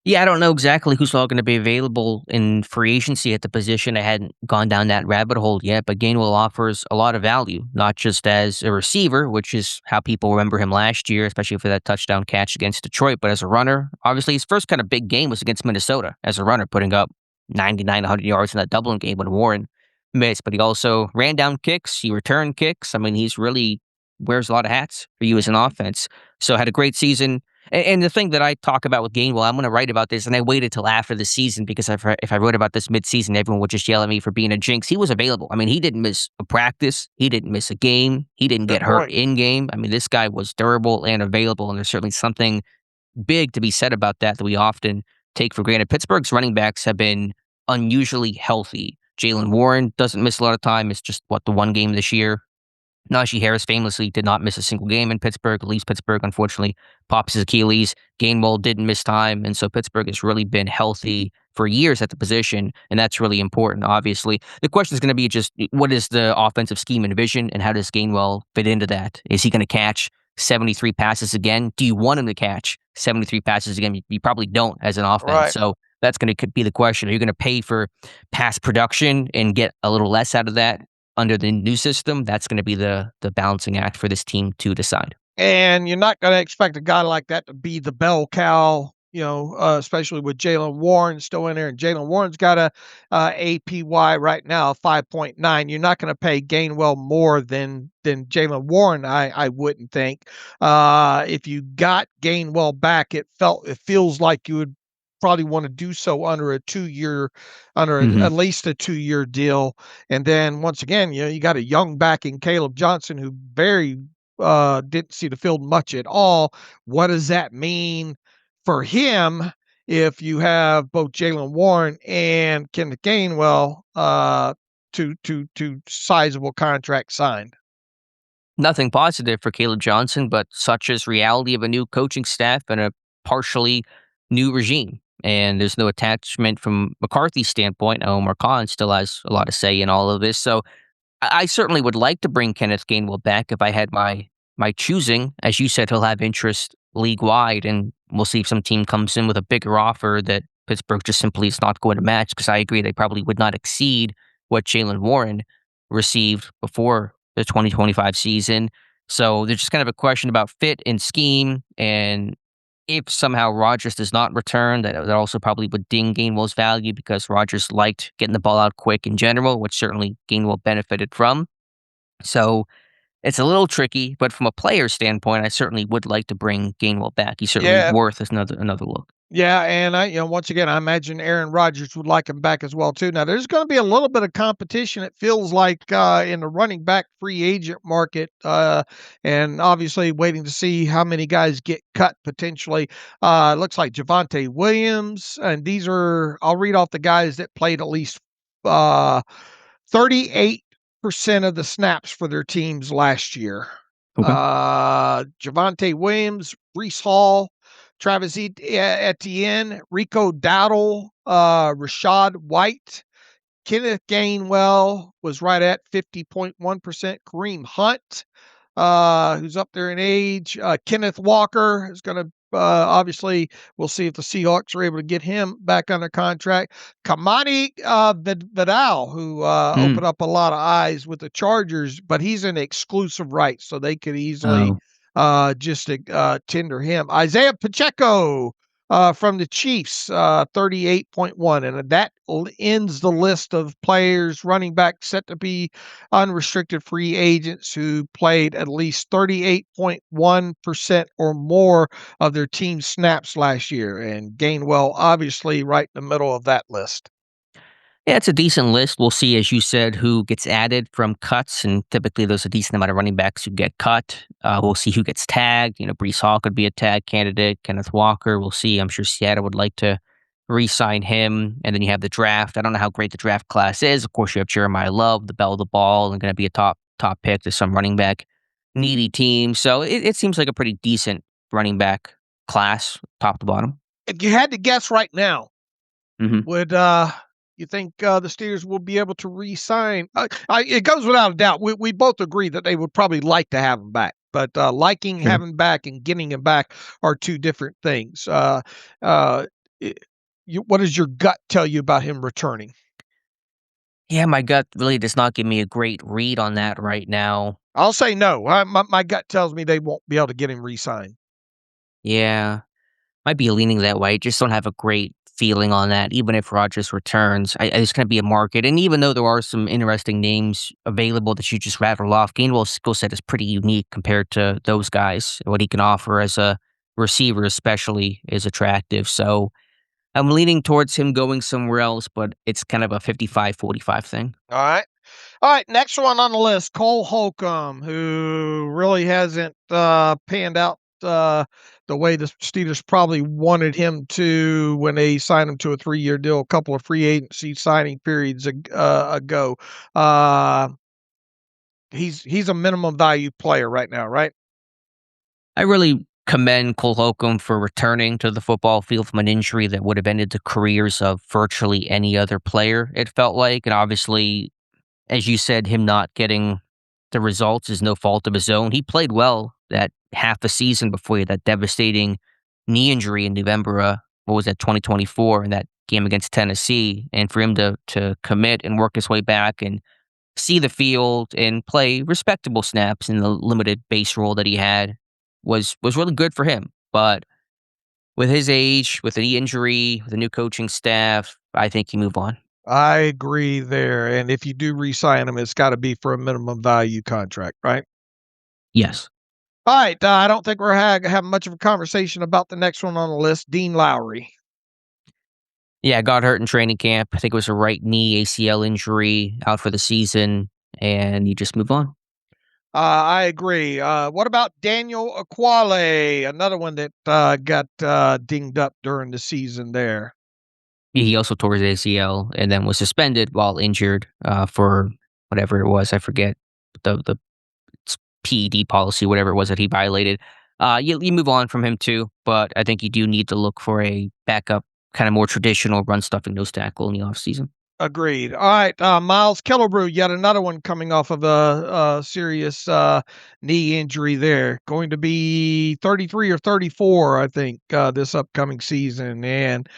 Yeah, I don't know exactly who's all going to be available in free agency at the position. I hadn't gone down that rabbit hole yet, but Gainwell offers a lot of value, not just as a receiver, which is how people remember him last year, especially for that touchdown catch against Detroit, but as a runner. Obviously, his first kind of big game was against Minnesota as a runner, putting up 99, 100 yards in that Dublin game when Warren missed, but he also ran down kicks, he returned kicks. I mean, he's really wears a lot of hats for you as an offense. So had a great season. And the thing that I talk about with Gainwell, I'm going to write about this, and I waited till after the season because if I wrote about this mid-season, everyone would just yell at me for being a jinx. He was available. I mean, he didn't miss a practice. He didn't miss a game. He didn't get hurt in-game. I mean, this guy was durable and available, and there's certainly something big to be said about that we often take for granted. Pittsburgh's running backs have been unusually healthy. Jaylen Warren doesn't miss a lot of time. It's just, the one game this year. Najee Harris famously did not miss a single game in Pittsburgh. Leaves Pittsburgh, unfortunately, pops his Achilles. Gainwell didn't miss time, and so Pittsburgh has really been healthy for years at the position, and that's really important, obviously. The question is going to be just, what is the offensive scheme and vision, and how does Gainwell fit into that? Is he going to catch 73 passes again? Do you want him to catch 73 passes again? You probably don't as an offense, right. So that's going to be the question. Are you going to pay for pass production and get a little less out of that under the new system? That's going to be the balancing act for this team to decide. And you're not going to expect a guy like that to be the bell cow, especially with Jaylen Warren still in there. And Jaylen Warren's got a APY right now, 5.9. You're not going to pay Gainwell more than Jaylen Warren, I wouldn't think. If you got Gainwell back, it feels like you would probably want to do so under at least a 2-year deal. And then once again, you got a young back in Caleb Johnson who didn't see the field much at all. What does that mean for him if you have both Jaylen Warren and Kenneth Gainwell to sizable contract signed? Nothing positive for Caleb Johnson, but such is reality of a new coaching staff and a partially new regime. And there's no attachment from McCarthy's standpoint. Omar Khan still has a lot to say in all of this. So I certainly would like to bring Kenneth Gainwell back if I had my choosing. As you said, he'll have interest league-wide, and we'll see if some team comes in with a bigger offer that Pittsburgh just simply is not going to match, because I agree they probably would not exceed what Jaylen Warren received before the 2025 season. So there's just kind of a question about fit and scheme, and if somehow Rodgers does not return, that also probably would ding Gainwell's value, because Rodgers liked getting the ball out quick in general, which certainly Gainwell benefited from. So it's a little tricky, but from a player standpoint, I certainly would like to bring Gainwell back. He's certainly worth another look. Yeah, and once again, I imagine Aaron Rodgers would like him back as well too. Now, there's going to be a little bit of competition. It feels like in the running back free agent market, and obviously waiting to see how many guys get cut potentially. It looks like Javonte Williams, and I'll read off the guys that played at least 38% of the snaps for their teams last year. Okay. Javonte Williams, Breece Hall, Travis Etienne, Rico Dowdle, Rashad White, Kenneth Gainwell was right at 50.1%. Kareem Hunt, who's up there in age. Kenneth Walker is going to obviously, we'll see if the Seahawks are able to get him back under contract. Kamani Vidal, who opened up a lot of eyes with the Chargers, but he's an exclusive right, so they could easily just tender him. Isaiah Pacheco, From the Chiefs, 38.1. And that ends the list of players, running back set to be unrestricted free agents who played at least 38.1% or more of their team snaps last year. And Gainwell, obviously, right in the middle of that list. Yeah, it's a decent list. We'll see, as you said, who gets added from cuts, and typically there's a decent amount of running backs who get cut. We'll see who gets tagged. Brees Hall could be a tag candidate. Kenneth Walker, we'll see. I'm sure Seattle would like to re-sign him. And then you have the draft. I don't know how great the draft class is. Of course, you have Jeremiah Love, the belle of the ball, and going to be a top pick to some running back needy team. So it seems like a pretty decent running back class, top to bottom. If you had to guess right now, Mm-hmm. would you think the Steelers will be able to re-sign? It goes without a doubt. We both agree that they would probably like to have him back, but liking having back and getting him back are two different things. What does your gut tell you about him returning? Yeah, my gut really does not give me a great read on that right now. I'll say no. My gut tells me they won't be able to get him re-signed. Yeah, might be leaning that way. Just don't have a great feeling on that. Even if Rodgers returns, it's going to be a market. And even though there are some interesting names available that you just rattled off, Gainwell's skill set is pretty unique compared to those guys. What he can offer as a receiver, especially, is attractive. So I'm leaning towards him going somewhere else, but it's kind of a 55-45 thing. All right. All right, next one on the list, Cole Holcomb, who really hasn't panned out the way the Steelers probably wanted him to when they signed him to a 3-year deal, a couple of free agency signing periods ago. He's a minimum value player right now, right? I really commend Cole Holcomb for returning to the football field from an injury that would have ended the careers of virtually any other player, it felt like. And obviously, as you said, him not getting the results is no fault of his own. He played well that half a season before he had that devastating knee injury in November, 2024, in that game against Tennessee. And for him to commit and work his way back and see the field and play respectable snaps in the limited base role that he had was really good for him. But with his age, with the knee injury, with the new coaching staff, I think you move on. I agree there. And if you do re-sign him, it's got to be for a minimum value contract, right? Yes. All right. I don't think we're having much of a conversation about the next one on the list, Dean Lowry. Yeah, got hurt in training camp. I think it was a right knee ACL injury, out for the season, and you just move on. I agree. What about Daniel Aquale, another one that got dinged up during the season there? He also tore his ACL and then was suspended while injured for whatever it was. I forget the PED policy, whatever it was that he violated. You move on from him too, but I think you do need to look for a backup, kind of more traditional run stuffing nose tackle in the offseason. Agreed. All right. Miles Killebrew, yet another one coming off of a serious knee injury there. Going to be 33 or 34, I think, this upcoming season. And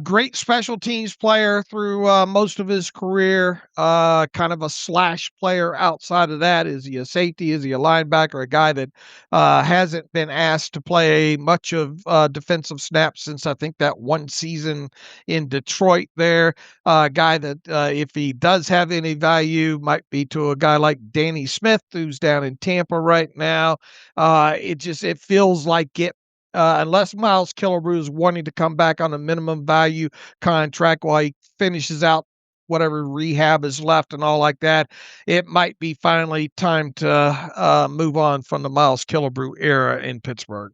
great special teams player through most of his career. Kind of a slash player outside of that. Is he a safety? Is he a linebacker? A guy that hasn't been asked to play much of defensive snaps since I think that one season in Detroit there. A guy that if he does have any value might be to a guy like Danny Smith, who's down in Tampa right now. It feels like it. Unless Miles Killebrew is wanting to come back on a minimum value contract while he finishes out whatever rehab is left and all like that, it might be finally time to move on from the Miles Killebrew era in Pittsburgh.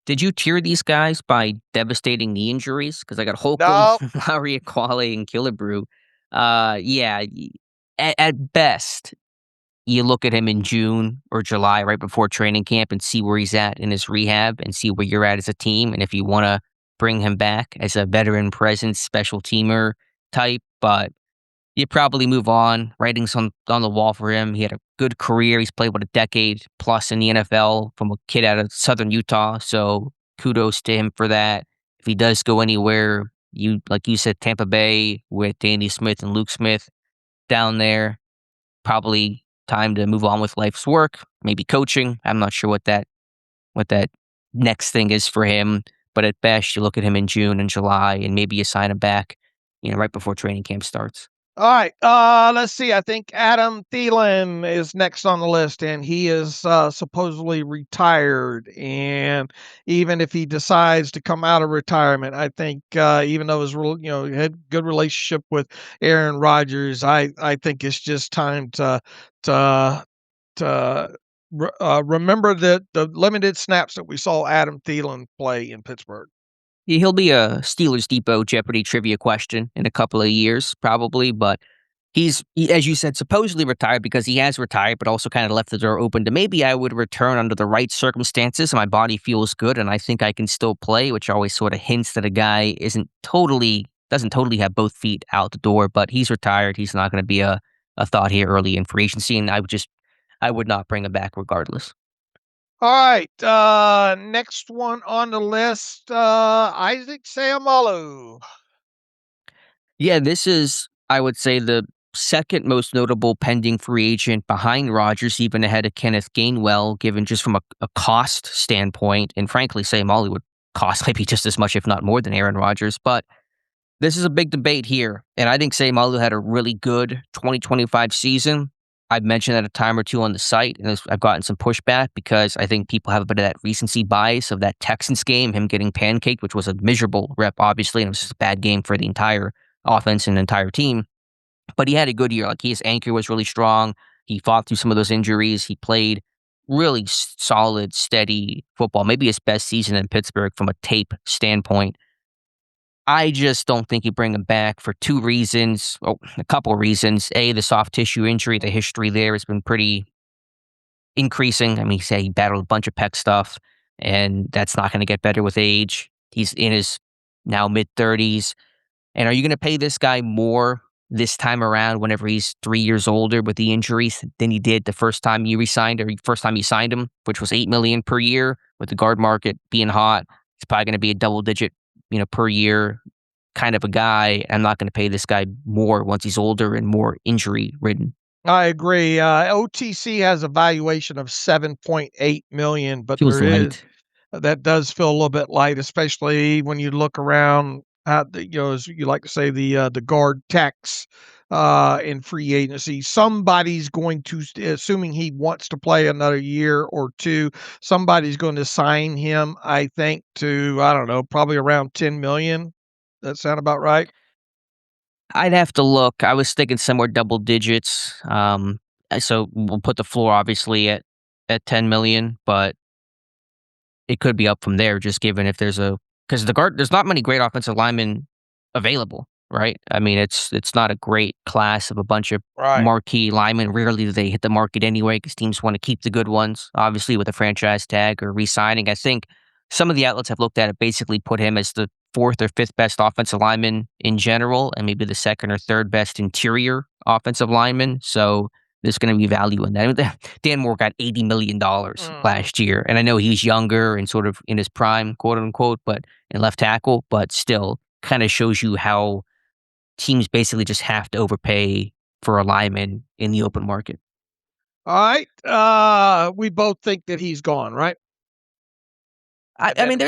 Did you tier these guys by devastating knee injuries? Because I got Holcomb, No, Lowry, Aquale, and Killebrew. Yeah, at best, you look at him in June or July, right before training camp, and see where he's at in his rehab and see where you're at as a team. And if you want to bring him back as a veteran presence, special teamer type, but you probably move on. Writing's on the wall for him. He had a good career. He's played, a decade plus in the NFL from a kid out of Southern Utah. So kudos to him for that. If he does go anywhere, like you said, Tampa Bay with Danny Smith and Luke Smith down there, probably time to move on with life's work, maybe coaching. I'm not sure what that next thing is for him, but at best, you look at him in June and July, and maybe you sign him back, right before training camp starts. All right. Let's see. I think Adam Thielen is next on the list, and he is supposedly retired. And even if he decides to come out of retirement, I think even though he had good relationship with Aaron Rodgers, I think it's just time to remember the limited snaps that we saw Adam Thielen play in Pittsburgh. He'll be a Steelers Depot Jeopardy trivia question in a couple of years, probably, but as you said, supposedly retired because he has retired, but also kind of left the door open to maybe I would return under the right circumstances. My body feels good, and I think I can still play, which always sort of hints that a guy doesn't totally have both feet out the door, but he's retired. He's not going to be a thought here early in free agency, and I would not bring him back regardless. All right, next one on the list, Isaac Seumalo. Yeah, this is, I would say, the second most notable pending free agent behind Rodgers, even ahead of Kenneth Gainwell, given just from a cost standpoint. And frankly, Seumalo would cost maybe just as much, if not more, than Aaron Rodgers. But this is a big debate here. And I think Seumalo had a really good 2025 season. I've mentioned that a time or two on the site, and I've gotten some pushback because I think people have a bit of that recency bias of that Texans game, him getting pancaked, which was a miserable rep, obviously, and it was just a bad game for the entire offense and entire team. But he had a good year. Like, his anchor was really strong. He fought through some of those injuries. He played really solid, steady football. Maybe his best season in Pittsburgh from a tape standpoint. I just don't think you bring him back for two reasons. Oh, a couple of reasons. A, the soft tissue injury, the history there has been pretty increasing. I mean, he battled a bunch of pec stuff, and that's not going to get better with age. He's in his now mid-30s. And are you going to pay this guy more this time around whenever he's 3 years older with the injuries than he did the first time you signed him, which was $8 million per year with the guard market being hot? It's probably going to be a double digit, per year kind of a guy. I'm not going to pay this guy more once he's older and more injury ridden. I agree. OTC has a valuation of 7.8 million, but Feels light. That does feel a little bit light, especially when you look around at as you like to say, the guard tax in free agency. Somebody's going to, assuming he wants to play another year or two, somebody's going to sign him, I think, to, I don't know, probably around 10 million. That sound about right? I'd have to look. I was thinking somewhere double digits. So we'll put the floor obviously at 10 million, but it could be up from there, just given if there's there's not many great offensive linemen available, right? I mean, it's not a great class of a bunch of Right. marquee linemen. Rarely do they hit the market anyway, because teams want to keep the good ones, obviously with a franchise tag or re-signing. I think some of the outlets I've looked at have basically put him as the fourth or fifth best offensive lineman in general, and maybe the second or third best interior offensive lineman. So there's going to be value in that. Dan Moore got $80 million last year, and I know he's younger and sort of in his prime, quote unquote, but in left tackle, but still kind of shows you how teams basically just have to overpay for a lineman in the open market. All right. We both think that he's gone, right? I mean,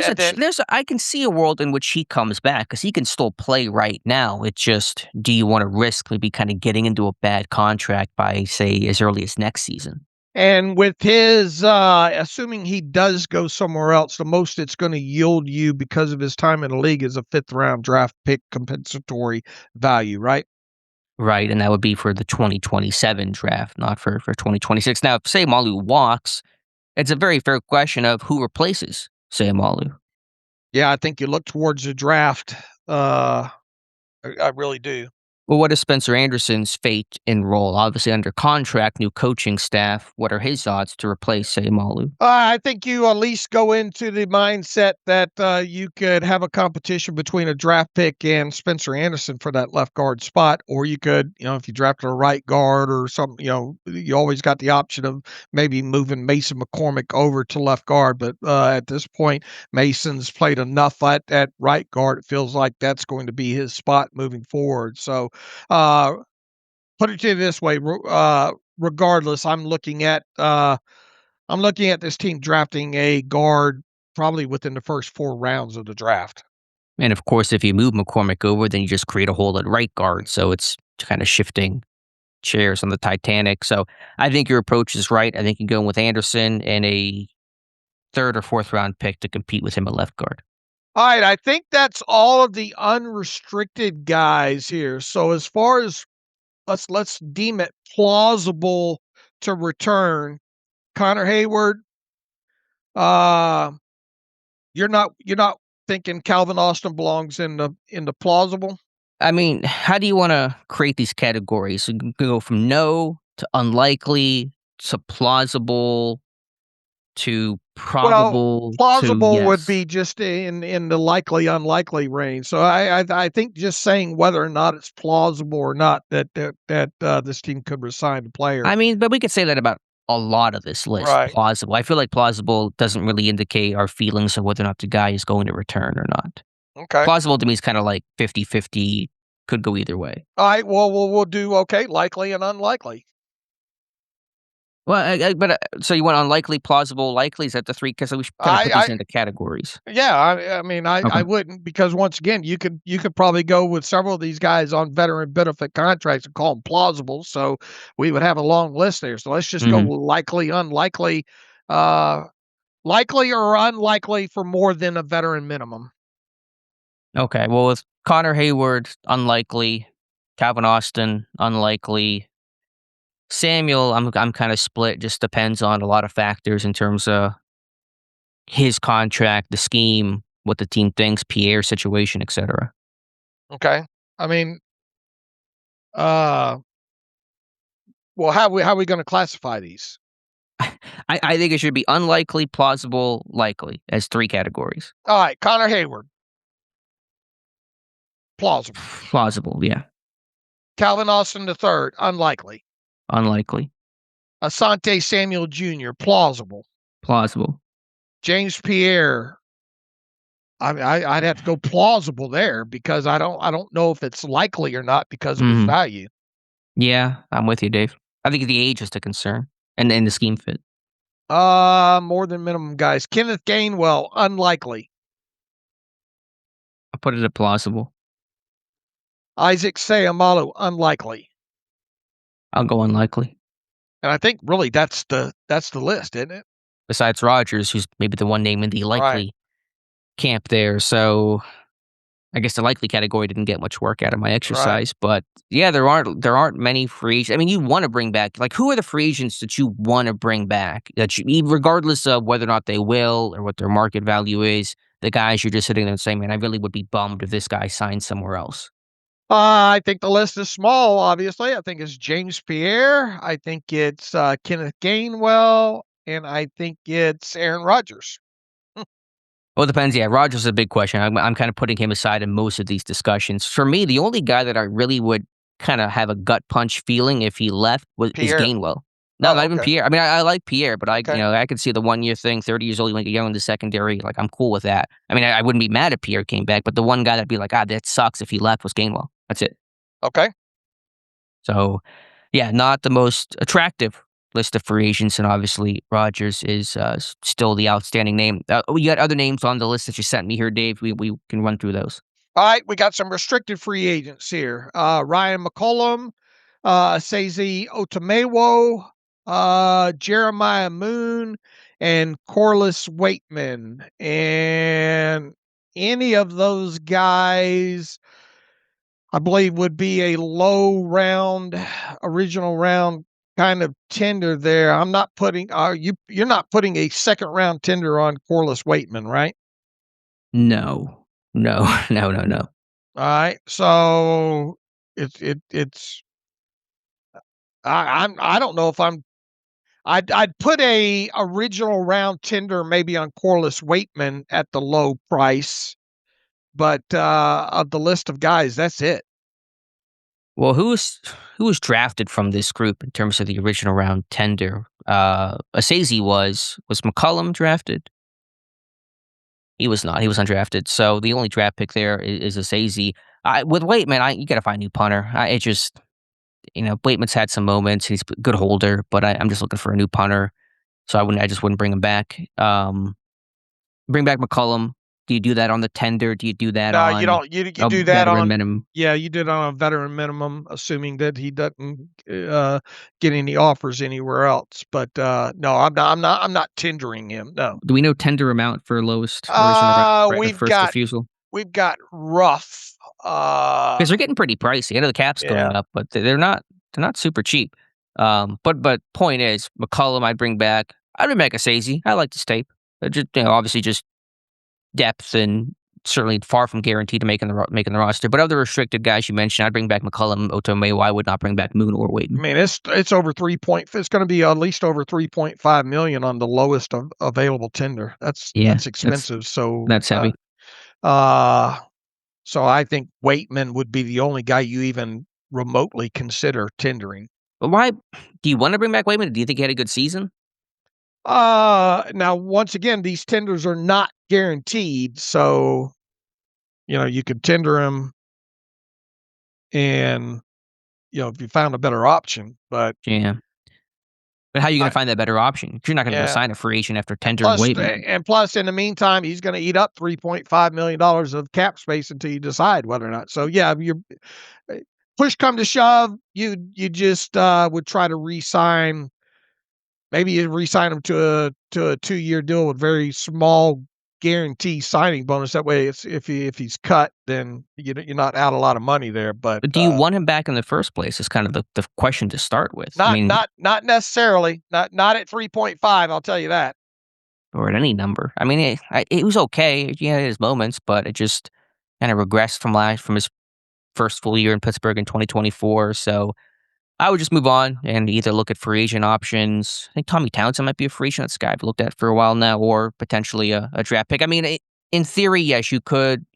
I can see a world in which he comes back because he can still play right now. It's just, do you want to risk maybe kind of getting into a bad contract by, say, as early as next season? And with his, assuming he does go somewhere else, the most it's going to yield you because of his time in the league is a 5th round draft pick compensatory value, right? Right, and that would be for the 2027 draft, not for 2026. Now, if Seumalo walks, it's a very fair question of who replaces Seumalo. Yeah, I think you look towards the draft. I really do. Well, what is Spencer Anderson's fate and role? Obviously under contract, new coaching staff. What are his odds to replace Seumalo? I think you at least go into the mindset that you could have a competition between a draft pick and Spencer Anderson for that left guard spot, or you could, if you drafted a right guard or something, you always got the option of maybe moving Mason McCormick over to left guard. But at this point, Mason's played enough at right guard. It feels like that's going to be his spot moving forward. So, put it to you this way, regardless, I'm looking at this team drafting a guard probably within the first 4 rounds of the draft. And of course, if you move McCormick over, then you just create a hole at right guard. So it's kind of shifting chairs on the Titanic. So I think your approach is right. I think you're going with Anderson and a 3rd or 4th round pick to compete with him at left guard. All right, I think that's all of the unrestricted guys here. So as far as let's deem it plausible to return, Connor Hayward, you're not thinking Calvin Austin belongs in the plausible? I mean, how do you want to create these categories? You can go from no to unlikely to plausible to Well, probable to plausible would yes. be just in the likely unlikely range. So I think just saying whether or not it's plausible or not that this team could resign the player. I mean, but we could say that about a lot of this list. Right. Plausible. I feel like plausible doesn't really indicate our feelings of whether or not the guy is going to return or not. Okay. Plausible to me is kind of like 50-50, could go either way. All right. Well, we'll do okay. Likely and unlikely. Well, so you want unlikely, plausible, likely? Is that the 3? Because we should kind of put these into categories. Yeah. I mean, I Okay. wouldn't, because once again, you could probably go with several of these guys on veteran benefit contracts and call them plausible. So we would have a long list there. So let's just go likely, unlikely, likely or unlikely for more than a veteran minimum. Okay. Well, with Connor Hayward, unlikely. Calvin Austin, unlikely. Samuel, I'm kind of split. Just depends on a lot of factors in terms of his contract, the scheme, what the team thinks, Pierre situation, etc. Okay. I mean, uh, well, how are we going to classify these? I think it should be unlikely, plausible, likely as 3 categories. All right. Connor Hayward, plausible. Plausible, yeah. Calvin Austin III, unlikely. Unlikely. Asante Samuel Jr., plausible. Plausible. James Pierre, I mean, I'd have to go plausible there because I don't know if it's likely or not because of his value. Yeah, I'm with you, Dave. I think the age is the concern and the scheme fit. More than minimum guys. Kenneth Gainwell, unlikely. I'll put it at plausible. Isaac Seumalo, unlikely. I'll go unlikely. And I think really that's the list, isn't it? Besides Rodgers, who's maybe the one name in the likely camp there. So I guess the likely category didn't get much work out of my exercise. But yeah, there aren't many free agents. I mean, you want to bring back, like, who are the free agents that you want to bring back? That you, regardless of whether or not they will or what their market value is, the guys you're just sitting there and saying, man, I really would be bummed if this guy signed somewhere else. I think the list is small, obviously. I think it's James Pierre. I think it's Kenneth Gainwell. And I think it's Aaron Rodgers. Well, it depends. Yeah, Rodgers is a big question. I'm kind of putting him aside in most of these discussions. For me, the only guy that I really would kind of have a gut punch feeling if he left is Gainwell. No, not even Pierre. I mean, I like Pierre, but I could see the 1 year thing, 30 years old, you want to get young in the secondary. Like, I'm cool with that. I mean, I wouldn't be mad if Pierre came back, but the one guy that'd be like, that sucks if he left was Gainwell. That's it. Okay. So, yeah, not the most attractive list of free agents, and obviously Rodgers is still the outstanding name. You got other names on the list that you sent me here, Dave. We can run through those. All right, we got some restricted free agents here. Ryan McCollum, Seizi Otomewo, Jeremiah Moon, and Corliss Waitman. And any of those guys, I believe, would be a low round, original round kind of tender there. I'm not putting you're not putting a second round tender on Corliss Waitman, right? No. All right. So it's I don't know if I'd put a original round tender maybe on Corliss Waitman at the low price, but of the list of guys, that's it. Well, who was drafted from this group in terms of the original round tender? Asese was McCollum drafted? He was not. He was undrafted. So the only draft pick there is Asese. With Waitman, you got to find a new punter. It just, Waitman's had some moments. He's a good holder, but I'm just looking for a new punter. So I just wouldn't bring him back. Bring back McCollum. Do you do that on the tender? Do you do that No, on you don't. You a do that veteran on minimum? Yeah, you did it on a veteran minimum, assuming that he doesn't get any offers anywhere else. But no, I'm not tendering him. No. Do we know tender amount for lowest, or is it around right of We've first got refusal? rough. Because they're getting pretty pricey. I know the cap's Yeah. going up, but they're not super cheap. But point is, McCollum I'd bring back. I'd bring back a Asasi. I like this tape. Just obviously just depth and certainly far from guaranteed to making the roster. But of the restricted guys you mentioned, I'd bring back McCollum, Otomewo. I would not bring back Moon or I Waden. mean, it's over it's going to be at least over 3.5 million on the lowest available tender. That's expensive. That's heavy. So I think Waitman would be the only guy you even remotely consider tendering. But why do you want to bring back Waitman? Do you think he had a good season? Now once again, these tenders are not guaranteed, so you could tender him, and if you found a better option, but Yeah. But how are you going to find that better option? You're not going to go yeah. sign a free agent after tendering Waitman. Plus, in the meantime, he's going to eat up $3.5 million of cap space until you decide whether or not. So, yeah, push come to shove, you just would try to re-sign. Maybe you re-sign him to a 2-year deal with very small guarantee signing bonus. That way, if he's cut, then you're not out a lot of money there. But do you want him back in the first place? Is kind of the question to start with. Not necessarily. Not at 3.5. I'll tell you that. Or at any number. I mean, it was okay. He had his moments, but it just kind of regressed from his first full year in Pittsburgh in 2024. So I would just move on and either look at free agent options. I think Tommy Townsend might be a free agent. That's a guy I've looked at for a while now, or potentially a draft pick. I mean, in theory, yes, you could,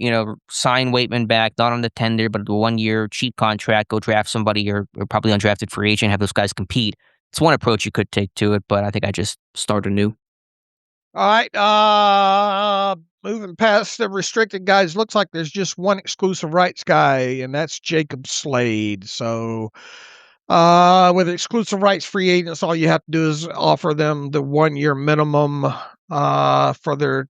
sign Waitman back, not on the tender, but a 1-year cheap contract, go draft somebody or probably undrafted free agent, have those guys compete. It's one approach you could take to it, but I think I just start anew. All right. Moving past the restricted guys, looks like there's just one exclusive rights guy, and that's Jacob Slade. So, with exclusive rights free agents, all you have to do is offer them the 1-year minimum for their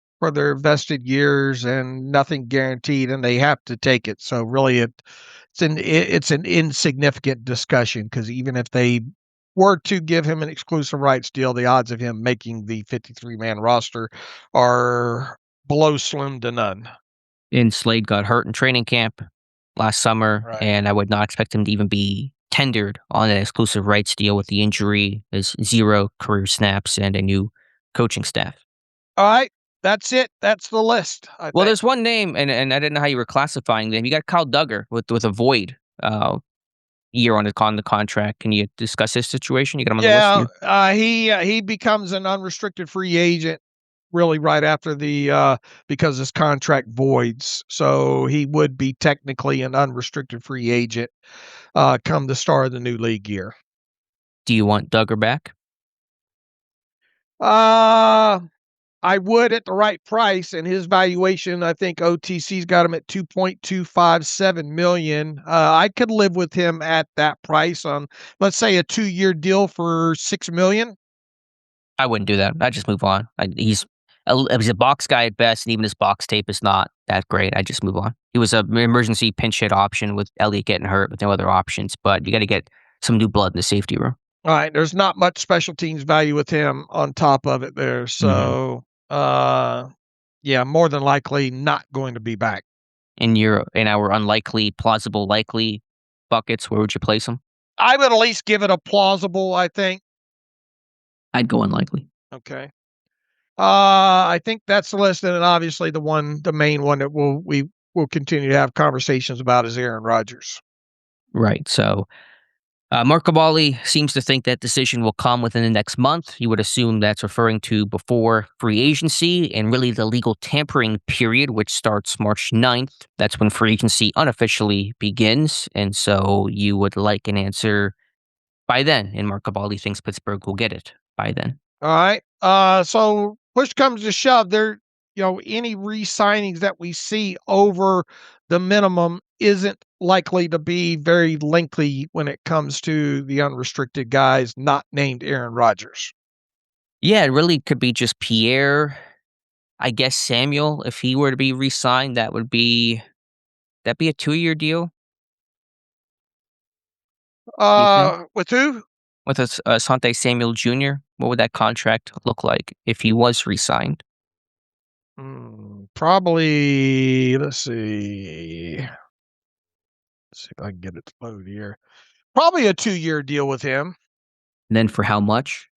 vested years, and nothing guaranteed, and they have to take it. So really, it's an insignificant discussion, because even if they were to give him an exclusive rights deal, the odds of him making the 53-man roster are below slim to none. And Slade got hurt in training camp last summer, Right. and I would not expect him to even be tendered on an exclusive rights deal with the injury. There's 0 career snaps and a new coaching staff. All right. That's it. That's the list. Well, there's one name, and I didn't know how you were classifying them. You got Kyle Duggar with a void year on the contract. Can you discuss his situation? You got him on the list here? He becomes an unrestricted free agent really right after because his contract voids. So he would be technically an unrestricted free agent come the start of the new league year. Do you want Duggar back? I would at the right price, and his valuation, I think OTC's got him at $2.257 million. I could live with him at that price on, let's say, a 2-year deal for $6 million. I wouldn't do that. I'd just move on. He's a box guy at best, and even his box tape is not that great. I just move on. He was an emergency pinch hit option with Elliott getting hurt, with no other options. But you got to get some new blood in the safety room. All right, there's not much special teams value with him on top of it there. So, yeah, more than likely not going to be back. In our unlikely, plausible, likely buckets, where would you place him? I would at least give it a plausible, I think. I'd go unlikely. Okay. I think that's the list, and obviously the main one that we will continue to have conversations about is Aaron Rodgers. Right. So Mark Cabali seems to think that decision will come within the next month. You would assume that's referring to before free agency and really the legal tampering period, which starts March 9th. That's when free agency unofficially begins. And so you would like an answer by then. And Mark Cabali thinks Pittsburgh will get it by then. All right. So push comes to shove, there, any re-signings that we see over the minimum isn't likely to be very lengthy when it comes to the unrestricted guys not named Aaron Rodgers. Yeah, it really could be just Pierre. I guess Samuel, if he were to be re-signed, that'd be a 2-year deal, do you think? With who? With Asante Samuel Jr., what would that contract look like if he was re-signed? Probably, let's see. Let's see if I can get it to load here. Probably a 2-year deal with him. And then for how much?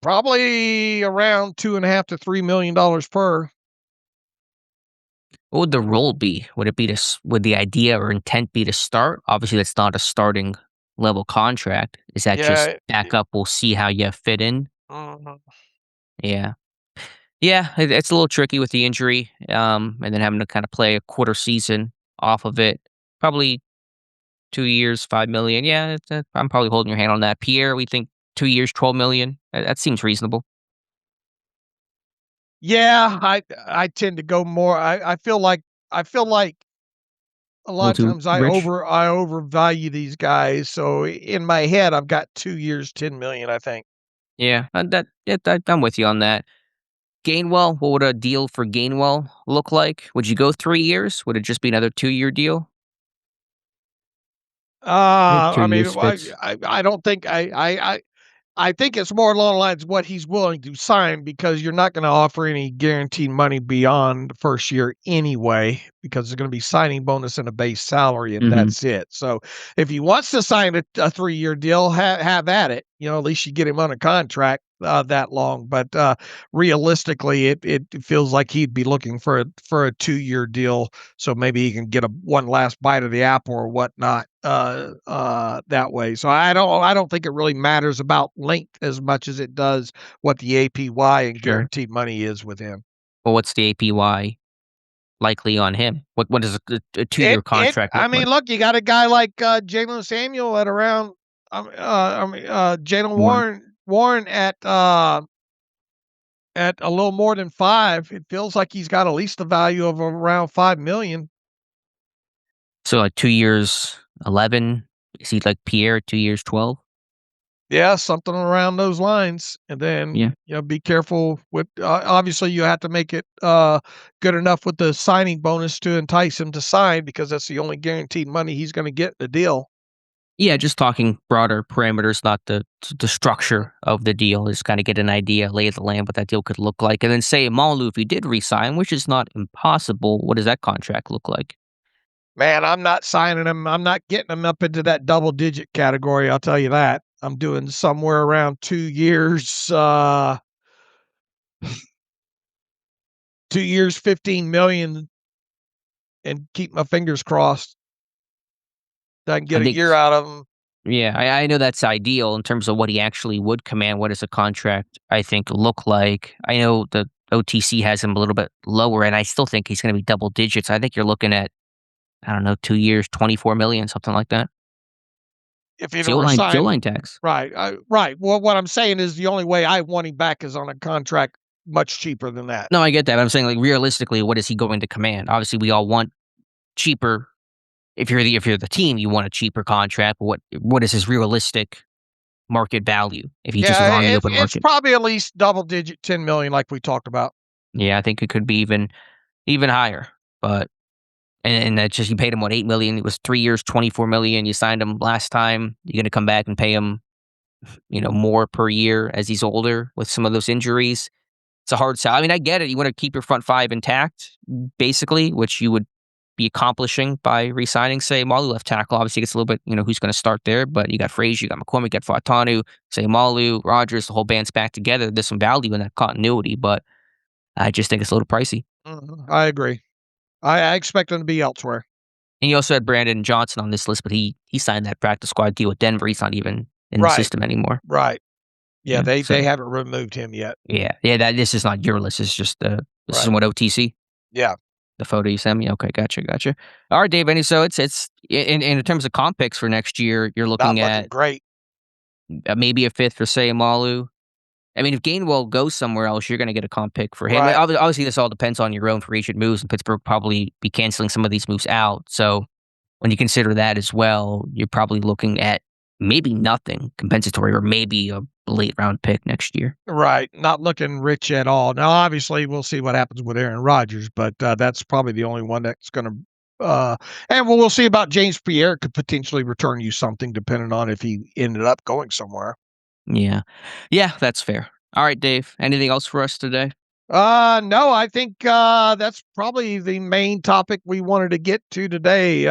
Probably around $2.5 to $3 million per. What would the role be? Would it be would the idea or intent be to start? Obviously, that's not a starting level contract. Is that just Yeah. backup? We'll see how you fit in. Mhm. Yeah. Yeah, it's a little tricky with the injury, and then having to kind of play a quarter season off of it. Probably 2 years, 5 million. Yeah, I'm probably holding your hand on that. Pierre, we think 2 years, 12 million. That seems reasonable. Yeah, I tend to go more. I feel like a A lot little of too times rich. I overvalue these guys. So in my head, I've got 2 years, 10 million, I think. Yeah, I'm with you on that. Gainwell, what would a deal for Gainwell look like? Would you go 3 years? Would it just be another 2-year deal? I think 2 I mean, years fits. I don't think I think it's more along the lines of what he's willing to sign because you're not going to offer any guaranteed money beyond the first year anyway, because there's going to be signing bonus and a base salary, and Mhm. that's it. So if he wants to sign a 3-year deal, have at it. At least you get him on a contract that long. But realistically, it feels like he'd be looking for a 2-year deal, so maybe he can get one last bite of the apple or whatnot that way. So I don't think it really matters about length as much as it does what the APY and Sure. guaranteed money is with him. Well, what's the APY likely on him? What does a 2-year contract I look mean, like? look, you got a guy like Jalen Samuel at around, Jalen Warren. Warren at a little more than 5. It feels like he's got at least the value of around 5 million. So, like, 2 years, 11? Is he like Pierre, 2 years, 12? Yeah, something around those lines. And then, Yeah. be careful with, obviously you have to make it good enough with the signing bonus to entice him to sign, because that's the only guaranteed money he's going to get in the deal. Yeah, just talking broader parameters, not the structure of the deal. Just kinda get an idea, lay of the land, what that deal could look like. And then say Malu, if he did resign, which is not impossible, what does that contract look like? Man, I'm not signing him. I'm not getting him up into that double digit category. I'll tell you that. I'm doing somewhere around 2 years, 2 years, 15 million, and keep my fingers crossed that I can I get a think year out of him. Yeah, I know that's ideal in terms of what he actually would command. What does a contract, I think, look like? I know the OTC has him a little bit lower, and I still think he's gonna be double digits. I think you're looking at, I don't know, 2 years, 24 million, something like that. If he It's the don't Joe resign, line tax. right, right. Well, what I'm saying is the only way I want him back is on a contract much cheaper than that. No, I get that, but I'm saying, like, realistically, what is he going to command? Obviously, we all want cheaper. If you're the team, you want a cheaper contract, but what is his realistic market value if he just was Yeah, on the open it's market? probably at least double digit 10 million like we talked about. Yeah, I think it could be even higher, but and that's just you paid him, what, 8 million. It was 3 years, 24 million. You signed him last time. You're gonna come back and pay him, more per year as he's older with some of those injuries. It's a hard sell. I mean, I get it. You wanna keep your front five intact, basically, which you would be accomplishing by re-signing, say, Malu left tackle. Obviously, it gets a little bit, who's gonna start there, but you got Frazier, you got McCormick, you got Fautanu, say Malu, Rodgers, the whole band's back together. There's some value in that continuity, but I just think it's a little pricey. I agree. I expect him to be elsewhere. And you also had Brandon Johnson on this list, but he signed that practice squad deal with Denver. He's not even in the Right, system anymore. right. Yeah, Yeah, they so haven't removed him yet. yeah. That this is not your list. It's just this is Right. what OTC. Yeah, The photo you sent me. Okay, gotcha. All right, Dave. Any so it's in terms of comp picks for next year, you're not looking looking at great. maybe a fifth for say Malu. I mean, if Gainwell goes somewhere else, you're going to get a comp pick for him. Right. Obviously, this all depends on your own free agent moves, and Pittsburgh probably be canceling some of these moves out. So when you consider that as well, you're probably looking at maybe nothing compensatory or maybe a late round pick next year. Right. Not looking rich at all. Now, obviously, we'll see what happens with Aaron Rodgers, but that's probably the only one that's going to. And we'll see about James Pierre could potentially return you something depending on if he ended up going somewhere. Yeah. Yeah, that's fair. All right, Dave. Anything else for us today? No, I think that's probably the main topic we wanted to get to today.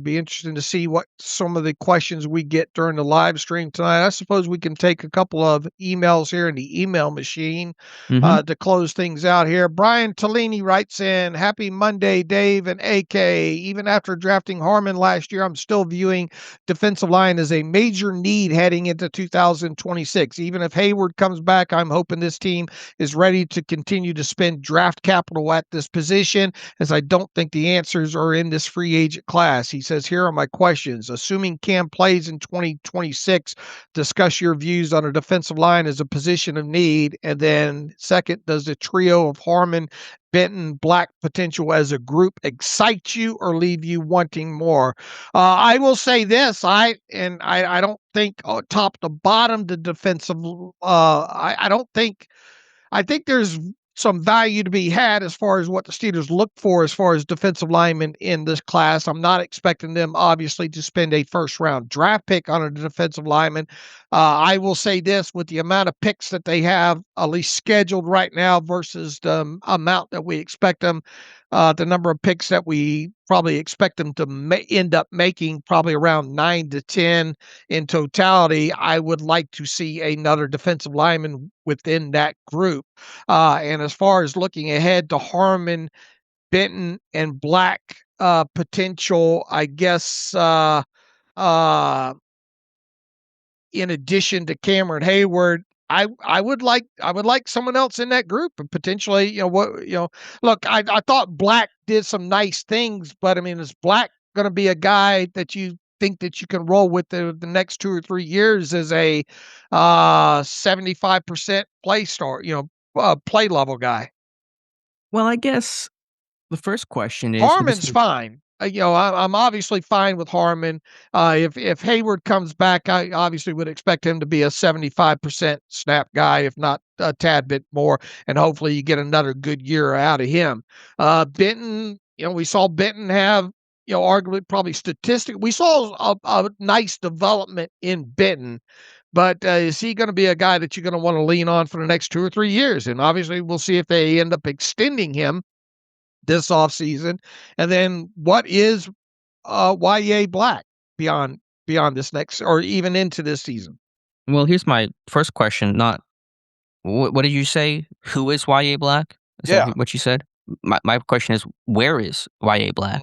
Be interesting to see what some of the questions we get during the live stream tonight. I suppose we can take a couple of emails here in the email machine to close things out here. Brian Tellini writes in, "Happy Monday, Dave and AK. Even after drafting Harmon last year, I'm still viewing defensive line as a major need heading into 2026. Even if Hayward comes back, I'm hoping this team is ready to continue to spend draft capital at this position, as I don't think the answers are in this free agent class." He says, "Here are my questions. Assuming Cam plays in 2026, discuss your views on a defensive line as a position of need. And then second, does the trio of Harmon, Benton, Black potential as a group excite you or leave you wanting more?" I will say this, I don't think top to bottom the defensive, I think there's some value to be had as far as what the Steelers look for as far as defensive linemen in this class. I'm not expecting them, obviously, to spend a first-round draft pick on a defensive lineman. I will say this, with the amount of picks that they have, at least scheduled right now, versus the amount that we expect them, the number of picks that we probably expect them to end up making, probably around 9 to 10 in totality, I would like to see another defensive lineman within that group. And as far as looking ahead to Harmon, Benton, and Black potential, I guess, uh, in addition to Cameron Hayward, I would like someone else in that group, and potentially, look, I thought Black did some nice things, but I mean, is Black going to be a guy that you think that you can roll with the next 2 or 3 years as a 75% play level guy? Well, I guess the first question is Harmon's fine. I'm obviously fine with Harmon. If Hayward comes back, I obviously would expect him to be a 75% snap guy, if not a tad bit more, and hopefully you get another good year out of him. Benton, we saw Benton have, arguably probably we saw a nice development in Benton. But is he going to be a guy that you're going to want to lean on for the next 2 or 3 years? And obviously, we'll see if they end up extending him this offseason. And then what is YA Black beyond this next, or even into this season? Well, here's my first question. Not what did you say? Who is YA Black? Is Yeah. that what you said? My question is, where is YA Black?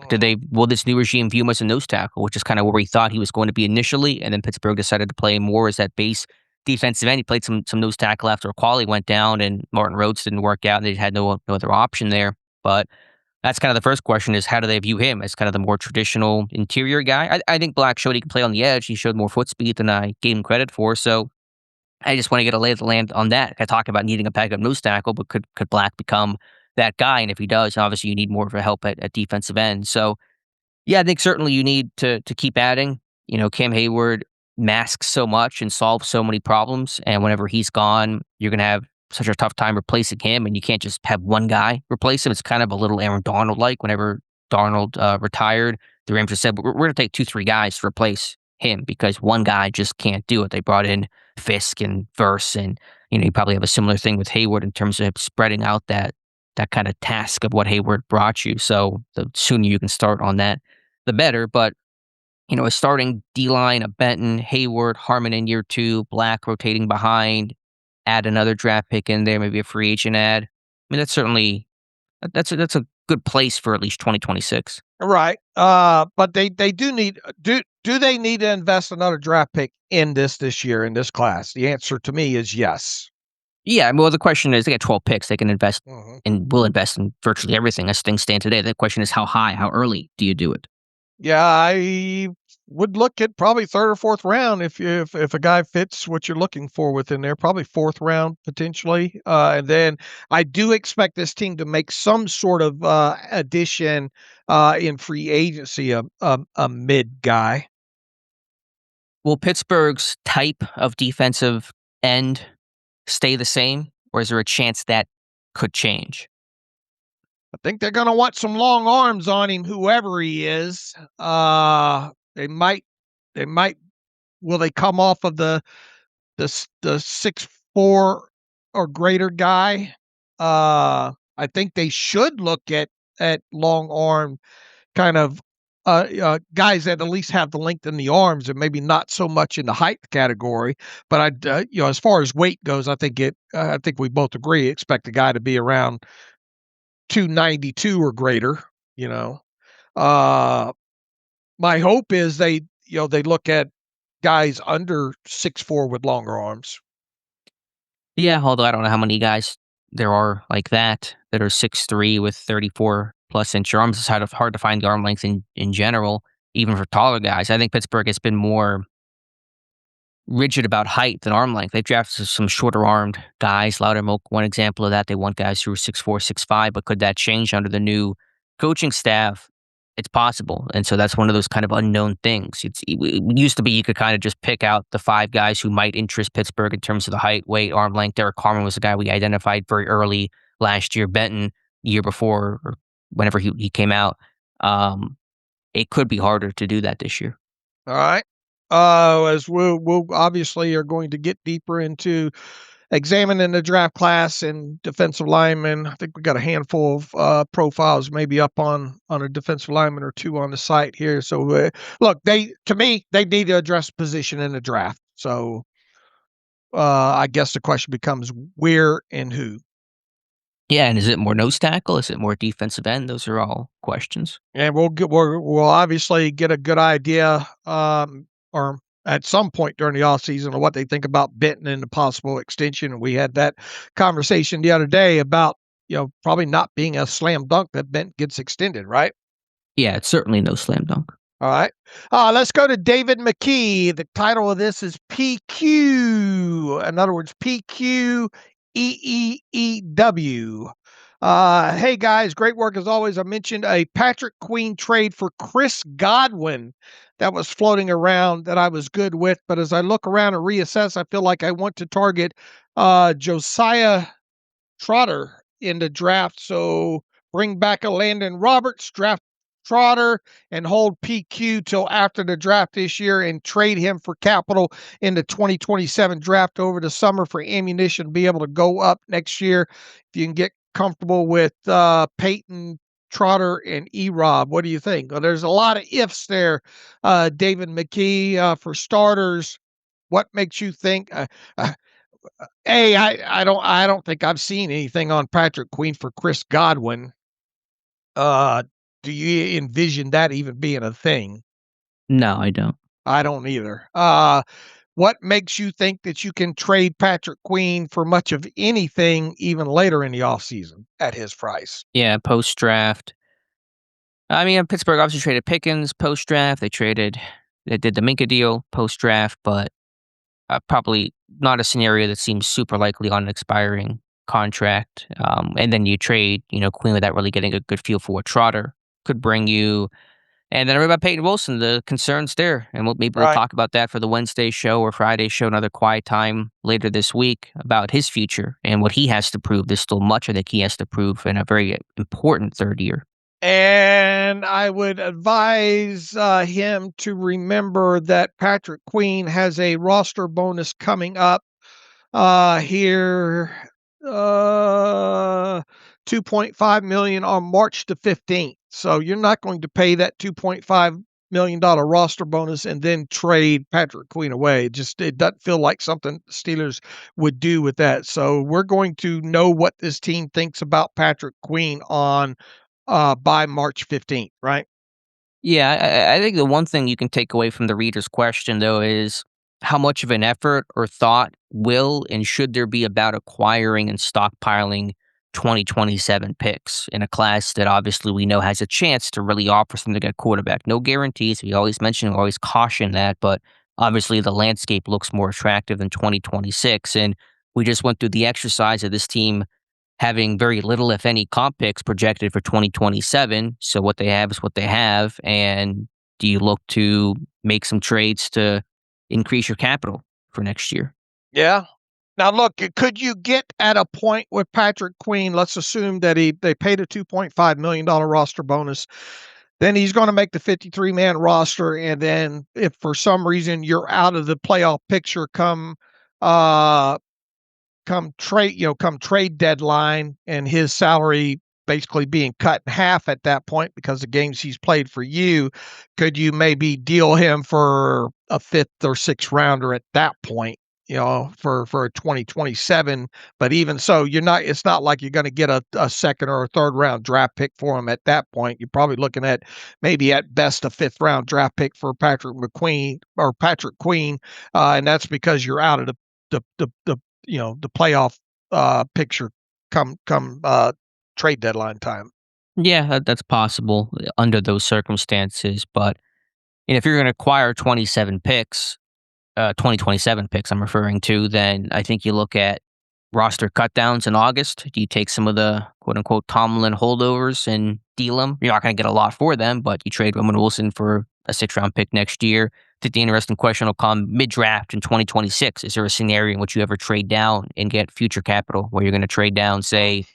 Will this new regime view him as a nose tackle, which is kind of where we thought he was going to be initially, and then Pittsburgh decided to play more as that base defensive end. He played some nose tackle after Qualley went down and Martin Rhodes didn't work out, and they had no other option there. But that's kind of the first question, is how do they view him as kind of the more traditional interior guy? I think Black showed he can play on the edge. He showed more foot speed than I gave him credit for. So I just want to get a lay of the land on that. I talk about needing a backup nose tackle, but could Black become that guy? And if he does, obviously you need more of a help at defensive end. So yeah, I think certainly you need to keep adding. Cam Hayward masks so much and solves so many problems. And whenever he's gone, you're going to have such a tough time replacing him. And you can't just have one guy replace him. It's kind of a little Aaron Donald-like. Whenever Darnold retired, the Rams just said, we're going to take 2-3 guys to replace him because one guy just can't do it. They brought in Fisk and Verse, and you probably have a similar thing with Hayward in terms of spreading out that kind of task of what Hayward brought you. So the sooner you can start on that, the better. But a starting D-line, a Benton, Hayward, Harmon in year 2, Black rotating behind, add another draft pick in there, maybe a free agent ad. I mean, that's certainly that's a good place for at least 2026. Right. But they do need do they need to invest another draft pick in this year in this class? The answer to me is yes. Yeah, well, the question is, they get 12 picks. They can invest and will invest in virtually everything as things stand today. The question is, how high, how early do you do it? Yeah, I would look at probably 3rd or 4th round if a guy fits what you're looking for within there. Probably 4th round potentially, and then I do expect this team to make some sort of addition in free agency, a mid guy. Will Pittsburgh's type of defensive end stay the same, or is there a chance that could change? I think they're going to want some long arms on him, whoever he is. They might. Will they come off of the 6'4" or greater guy? I think they should look at long arm kind of guys that at least have the length in the arms and maybe not so much in the height category. But as far as weight goes, I think we both agree, expect the guy to be around 292 or greater. My hope is they look at guys under 6'4" with longer arms. Yeah, although I don't know how many guys there are like that are 6'3" with 34-plus-inch arms. It's hard to find the arm length in general, even for taller guys. I think Pittsburgh has been more rigid about height than arm length. They've drafted some shorter-armed guys. Loudermilk, one example of that. They want guys who are 6'4", 6'5", but could that change under the new coaching staff? It's possible, and so that's one of those kind of unknown things. It used to be you could kind of just pick out the 5 guys who might interest Pittsburgh in terms of the height, weight, arm length. Derek Carman was a guy we identified very early last year. Benton, year before, or whenever he came out. It could be harder to do that this year. All right. As we'll obviously are going to get deeper into examining the draft class and defensive linemen. I think we got a handful of profiles maybe up on a defensive lineman or two on the site here. So look, they need to address position in the draft. So I guess the question becomes where and who. Yeah, and is it more nose tackle? Is it more defensive end? Those are all questions. And we'll obviously get a good idea or at some point during the offseason of what they think about Benton and the possible extension. And we had that conversation the other day about, probably not being a slam dunk that Benton gets extended, right? Yeah, it's certainly no slam dunk. All right. Let's go to David McKee. The title of this is PQ. In other words, PQEEEW. Hey guys, great work as always. I mentioned a Patrick Queen trade for Chris Godwin that was floating around that I was good with, but as I look around and reassess, I feel like I want to target Josiah Trotter in the draft. So bring back a Landon Roberts, draft Trotter, and hold PQ till after the draft this year and trade him for capital in the 2027 draft over the summer for ammunition to be able to go up next year. If you can get comfortable with Peyton, Trotter, and E-Rob, what do you think? Well, there's a lot of ifs there, David McKee. For starters, what makes you think? I don't think I've seen anything on Patrick Queen for Chris Godwin. Do you envision that even being a thing? No, I don't. I don't either. What makes you think that you can trade Patrick Queen for much of anything even later in the offseason at his price? Yeah, post-draft. I mean, Pittsburgh obviously traded Pickens post-draft. They did the Minka deal post-draft, but probably not a scenario that seems super likely on an expiring contract. And then you trade, Queen without really getting a good feel for what Trotter could bring you. And then I read about Peyton Wilson, the concerns there. And we'll talk about that for the Wednesday show or Friday show, another quiet time later this week about his future and what he has to prove. There's still much I think he has to prove in a very important third year. And I would advise him to remember that Patrick Queen has a roster bonus coming up here, $2.5 million on March the 15th. So you're not going to pay that $2.5 million roster bonus and then trade Patrick Queen away. It doesn't feel like something the Steelers would do with that. So we're going to know what this team thinks about Patrick Queen on by March 15th, right? Yeah, I think the one thing you can take away from the reader's question, though, is how much of an effort or thought will and should there be about acquiring and stockpiling 2027 picks in a class that obviously we know has a chance to really offer something at quarterback. No guarantees. We always caution that, but obviously the landscape looks more attractive than 2026. And we just went through the exercise of this team having very little, if any, comp picks projected for 2027. So what they have is what they have. And do you look to make some trades to increase your capital for next year. Yeah. Now, look, could you get at a point with Patrick Queen? Let's assume that they paid a $2.5 million roster bonus. Then he's going to make the 53-man roster. And then if for some reason you're out of the playoff picture come trade deadline, and his salary basically being cut in half at that point because the games he's played for you, could you maybe deal him for a fifth or sixth rounder at that point, for 2027? But even so, it's not like you're going to get a second or a third round draft pick for him at that point. You're probably looking at maybe at best a fifth round draft pick for Patrick Queen, and that's because you're out of the playoff picture come trade deadline time. Yeah, that's possible under those circumstances. But if you're going to acquire 2027 picks, I'm referring to, then I think you look at roster cutdowns in August. Do you take some of the quote unquote Tomlin holdovers and deal them? You're not going to get a lot for them, but you trade Roman Wilson for a 6th-round pick next year. I think the interesting question will come mid-draft in 2026. Is there a scenario in which you ever trade down and get future capital where you're going to trade down, say,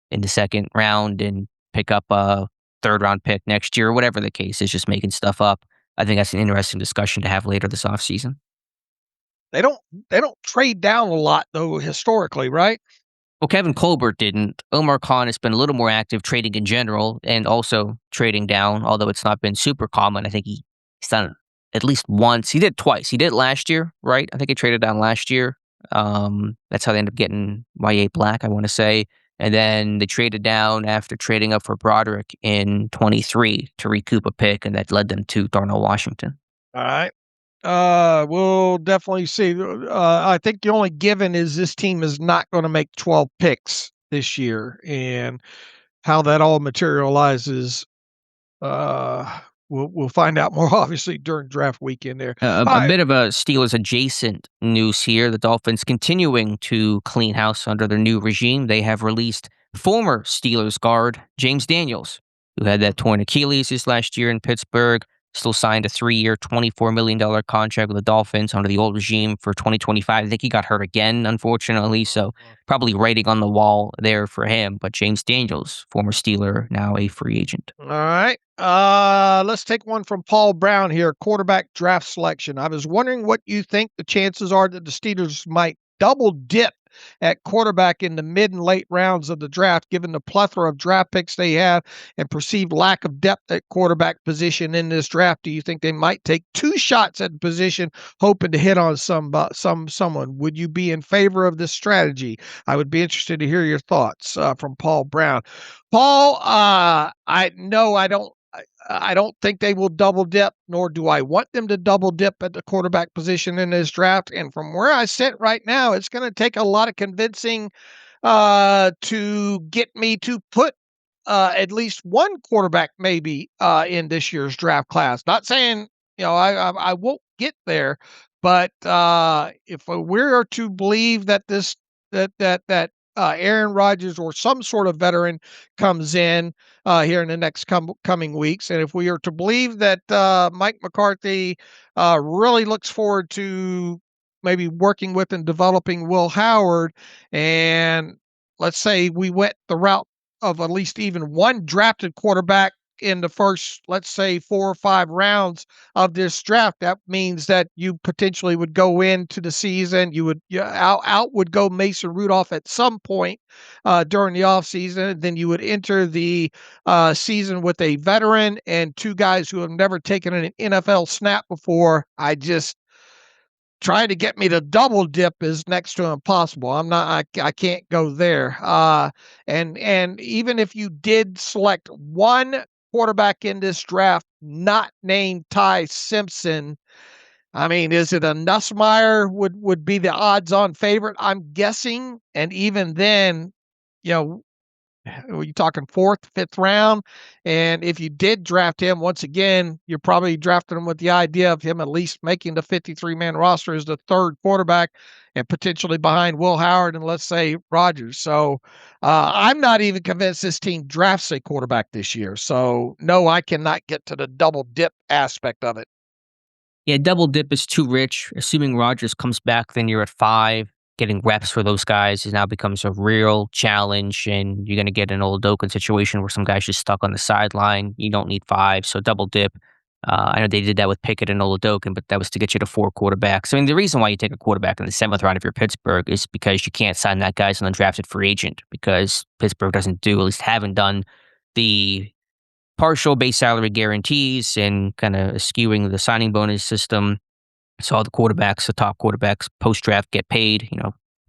in the 2nd round and pick up a 3rd-round pick next year, or whatever the case is, just making stuff up? I think that's an interesting discussion to have later this offseason. They don't trade down a lot though historically, right? Well, Kevin Colbert didn't. Omar Khan has been a little more active trading in general and also trading down, although it's not been super common. I think he's done it at least once. He did twice. He did last year, right? I think he traded down last year. That's how they ended up getting Y.A. Black, I want to say. And then they traded down after trading up for Broderick in 23 to recoup a pick, and that led them to Darnell Washington. All right. We'll definitely see. I think the only given is this team is not going to make 12 picks this year, and how that all materializes, we'll find out more obviously during draft weekend there. A bit of a Steelers adjacent news here. The Dolphins continuing to clean house under their new regime. They have released former Steelers guard James Daniels, who had that torn Achilles this last year in Pittsburgh. Still signed a 3-year, $24 million contract with the Dolphins under the old regime for 2025. I think he got hurt again, unfortunately, so probably writing on the wall there for him. But James Daniels, former Steeler, now a free agent. All right. Let's take one from Paul Brown here, quarterback draft selection. I was wondering what you think the chances are that the Steelers might double dip at quarterback in the mid and late rounds of the draft, given the plethora of draft picks they have and perceived lack of depth at quarterback position in this draft. Do you think they might take 2 shots at the position, hoping to hit on someone? Would you be in favor of this strategy? I would be interested to hear your thoughts from Paul Brown. Paul, I don't think they will double dip, nor do I want them to double dip at the quarterback position in this draft. And from where I sit right now, it's going to take a lot of convincing to get me to put at least one quarterback maybe in this year's draft class. Not saying, I won't get there, but if we're to believe that Aaron Rodgers or some sort of veteran comes in here in the next coming weeks, and if we are to believe that Mike McCarthy really looks forward to maybe working with and developing Will Howard, and let's say we went the route of at least even one drafted quarterback in the first, let's say, 4 or 5 rounds of this draft, that means that you potentially would go into the season. Out would go Mason Rudolph at some point during the offseason. Then you would enter the season with a veteran and 2 guys who have never taken an NFL snap before. Trying to get me to double dip is next to impossible. I can't go there. And even if you did select one quarterback in this draft not named Ty Simpson, I mean, is it a Nussmeier would be the odds-on favorite, I'm guessing? And even then, are you talking 4th, 5th round? And if you did draft him, once again, you're probably drafting him with the idea of him at least making the 53-man roster as the 3rd quarterback and potentially behind Will Howard and, let's say, Rodgers. So I'm not even convinced this team drafts a quarterback this year. So, no, I cannot get to the double dip aspect of it. Yeah, double dip is too rich. Assuming Rodgers comes back, then you're at 5. Getting reps for those guys is now becomes a real challenge, and you're going to get an old Oakland situation where some guy's just stuck on the sideline. You don't need 5, so double dip. I know they did that with Pickett and Oladokin, but that was to get you to 4 quarterbacks. I mean, the reason why you take a quarterback in the 7th round if you're Pittsburgh is because you can't sign that guy as an undrafted free agent because Pittsburgh doesn't do, at least haven't done, the partial base salary guarantees and kind of skewing the signing bonus system. So all the quarterbacks, the top quarterbacks post draft get paid,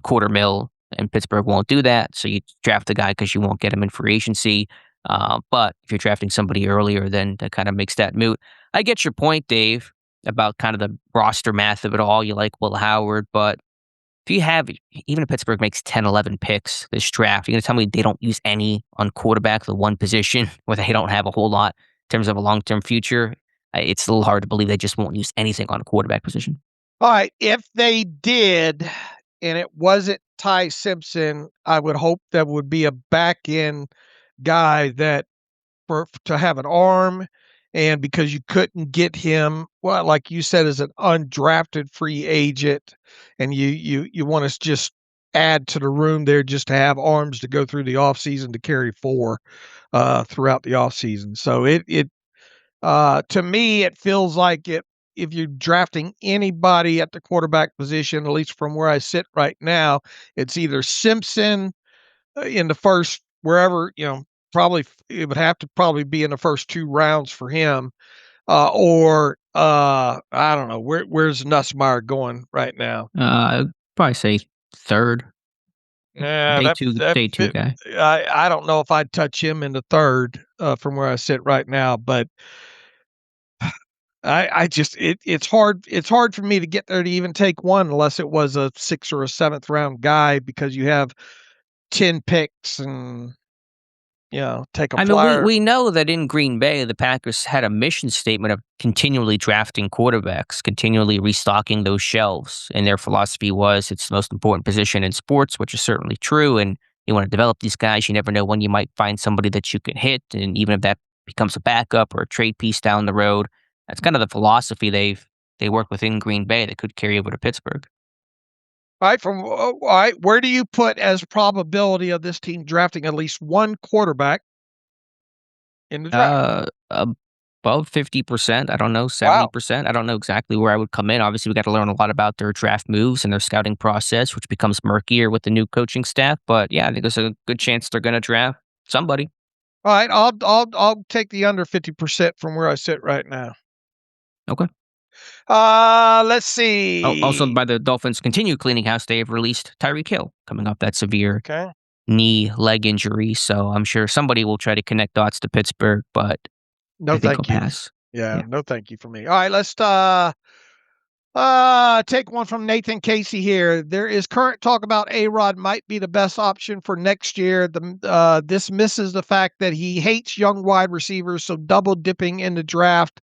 quarter mil, and Pittsburgh won't do that. So you draft the guy because you won't get him in free agency. But if you're drafting somebody earlier, then that kind of makes that moot. I get your point, Dave, about kind of the roster math of it all. You like Will Howard, but if you have, even if Pittsburgh makes 10, 11 picks this draft, you're going to tell me they don't use any on quarterback, the one position where they don't have a whole lot in terms of a long-term future. It's a little hard to believe they just won't use anything on a quarterback position. All right. If they did, and it wasn't Ty Simpson, I would hope that would be a back-end guy that to have an arm, and because you couldn't get him, well, like you said, as an undrafted free agent, and you want to just add to the room there just to have arms to go through the offseason to carry 4 throughout the offseason. So to me, it feels like if you're drafting anybody at the quarterback position, at least from where I sit right now, it's either Simpson in the first, wherever, probably it would have to probably be in the first 2 rounds for him, or I don't know, where's Nussmeier going right now? I'd probably say 3rd. Yeah, Day two guy. I don't know if I'd touch him in the 3rd from where I sit right now, but I just it's hard for me to get there to even take one unless it was a 6th or a 7th round guy, because you have 10 picks and take a I mean, flyer. we know that in Green Bay, the Packers had a mission statement of continually drafting quarterbacks, continually restocking those shelves. And their philosophy was it's the most important position in sports, which is certainly true. And you want to develop these guys. You never know when you might find somebody that you can hit. And even if that becomes a backup or a trade piece down the road, that's kind of the philosophy they work within Green Bay that could carry over to Pittsburgh. All right, where do you put as probability of this team drafting at least one quarterback in the draft? Above 50%. I don't know, Wow. 70%. I don't know exactly where I would come in. Obviously, we got to learn a lot about their draft moves and their scouting process, which becomes murkier with the new coaching staff. But yeah, I think there's a good chance they're going to draft somebody. All right, I'll take the under 50% from where I sit right now. Okay. Let's see. Also, by the Dolphins continue cleaning house, they have released Tyreek Hill coming off that severe Okay. knee leg injury. So I'm sure somebody will try to connect dots to Pittsburgh, but No, I think thank he'll you. pass. Yeah, no, thank you for me. All right, let's take one from Nathan Casey here. There is current talk about A-Rod might be the best option for next year. This misses the fact that he hates young wide receivers, so double dipping in the draft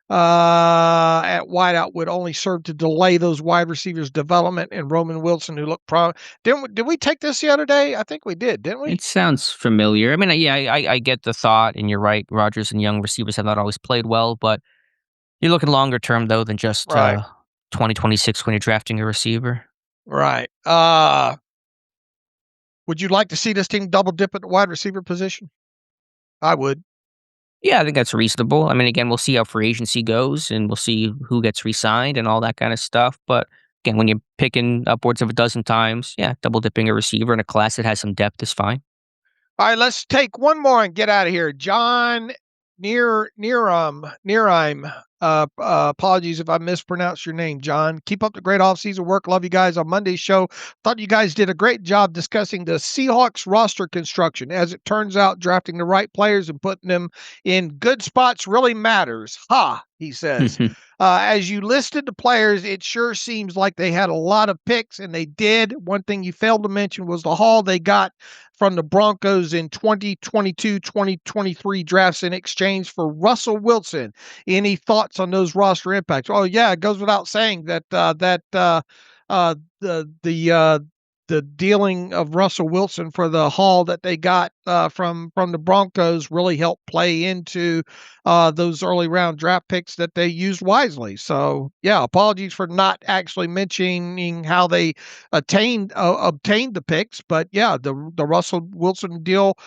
at wideout would only serve to delay those wide receivers' development. And Roman Wilson, who looked did we take this the other day? I think we did, didn't we? It sounds familiar. I mean, yeah, I get the thought, and you're right. Rodgers and young receivers have not always played well, but you're looking longer term though than just Right. 2026 when you're drafting a receiver. Right. Would you like to see this team double dip at the wide receiver position? I would. Yeah, I think that's reasonable. I mean, again, we'll see how free agency goes, and we'll see who gets re-signed and all that kind of stuff. But again, when you're picking upwards of a dozen times, yeah, double dipping a receiver in a class that has some depth is fine. All right, let's take one more and get out of here. John Nearheim. Apologies if I mispronounced your name, John. Keep up the great off-season work. Love you guys on Monday's show. Thought you guys did a great job discussing the Seahawks roster construction. As it turns out, drafting the right players and putting them in good spots really matters. Ha, he says. As you listed the players, it sure seems like they had a lot of picks, and they did. One thing you failed to mention was the haul they got from the Broncos in 2022-2023 drafts in exchange for Russell Wilson. Any thoughts on those roster impacts? Oh yeah, it goes without saying that the the dealing of Russell Wilson for the haul that they got from the Broncos really helped play into those early round draft picks that they used wisely. So yeah, apologies for not actually mentioning how they obtained the picks, but yeah, the Russell Wilson deal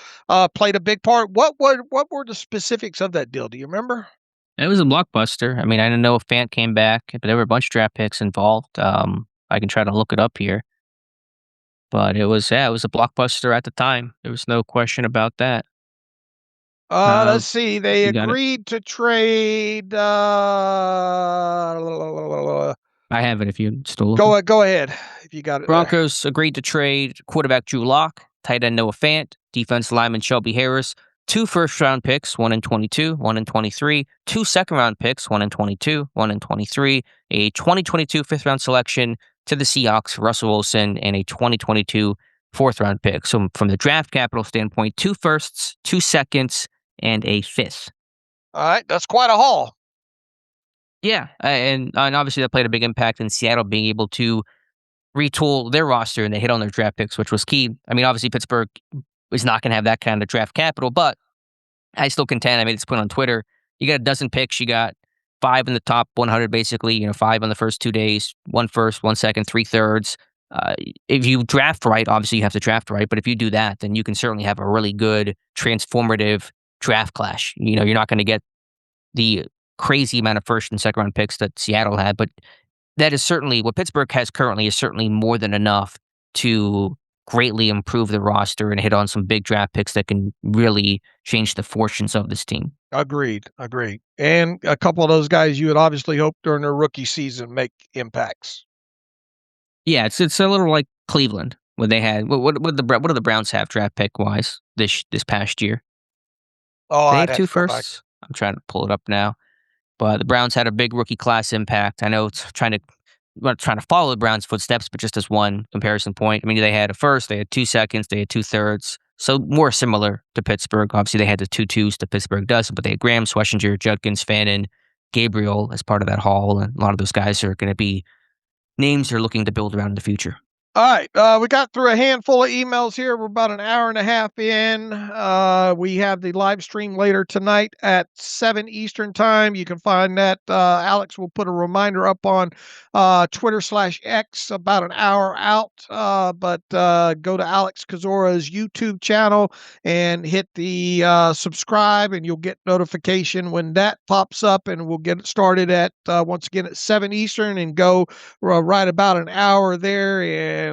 played a big part. What were the specifics of that deal? Do you remember? It was a blockbuster. I mean, I didn't know if Fant came back, but there were a bunch of draft picks involved. I can try to look it up here, but it was a blockbuster at the time. There was no question about that. Let's see. They You got it. agreed to trade. I have it if you still looking. Go ahead if you got it there. Broncos agreed to trade quarterback Drew Lock, tight end Noah Fant, defense lineman Shelby Harris, 2 first-round picks, 1 in 22, 1 in 23, 2 second-round picks, 1 in 22, 1 in 23, a 2022 fifth-round selection to the Seahawks, Russell Wilson, and a 2022 fourth-round pick. So from the draft capital standpoint, 2 firsts, 2 seconds, and a fifth. All right, that's quite a haul. Yeah, and obviously that played a big impact in Seattle being able to retool their roster, and they hit on their draft picks, which was key. I mean, obviously Pittsburgh is not going to have that kind of draft capital, but I still contend. I made this point on Twitter. You got a dozen picks. You got 5 in the top 100, basically. 5 on the first 2 days, 1 first, 1 second, 3 thirds. If you draft right, obviously you have to draft right, but if you do that, then you can certainly have a really good transformative draft clash. You're not going to get the crazy amount of first and second round picks that Seattle had, but that is certainly what Pittsburgh has currently is certainly more than enough to greatly improve the roster and hit on some big draft picks that can really change the fortunes of this team. Agreed. And a couple of those guys you would obviously hope during their rookie season make impacts. Yeah, it's a little like Cleveland when they had what do the Browns have draft pick wise this past year? Oh, They I'd have have 2 to go back. firsts. I'm trying to pull it up now. But the Browns had a big rookie class impact. I know it's not trying to follow the Browns' footsteps, but just as one comparison point. I mean, they had a first, they had 2 seconds, they had 2 thirds. So more similar to Pittsburgh. Obviously, they had the 2 twos that Pittsburgh does, but they had Graham, Schlesinger, Judkins, Fannin, Gabriel as part of that haul. And a lot of those guys are going to be names they're looking to build around in the future. All right, we got through a handful of emails here. We're about an hour and a half in. We have the live stream later tonight at 7 Eastern time. You can find that. Alex will put a reminder up on Twitter/X about an hour out. But go to Alex Kozora's YouTube channel and hit the subscribe, and you'll get notification when that pops up. And we'll get it started at once again at 7 Eastern and go right about an hour there and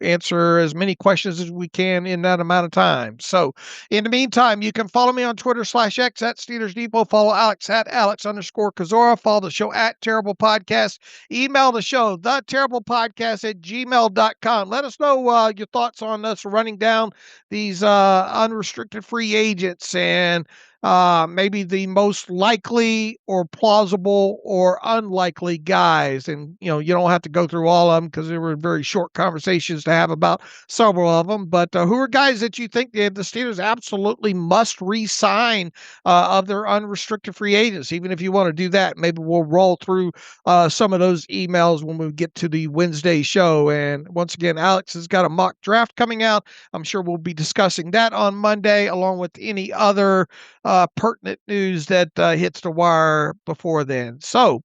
answer as many questions as we can in that amount of time. So in the meantime, you can follow me on Twitter/X at Steelers Depot. Follow Alex at Alex_Kozora. Follow the show at Terrible Podcast. Email the show, theterriblepodcast@gmail.com. Let us know your thoughts on us running down these unrestricted free agents and maybe the most likely or plausible or unlikely guys. And, you don't have to go through all of them because there were very short conversations to have about several of them. But who are guys that you think the Steelers absolutely must re-sign of their unrestricted free agents? Even if you want to do that, maybe we'll roll through some of those emails when we get to the Wednesday show. And once again, Alex has got a mock draft coming out. I'm sure we'll be discussing that on Monday, along with any other pertinent news that hits the wire before then. So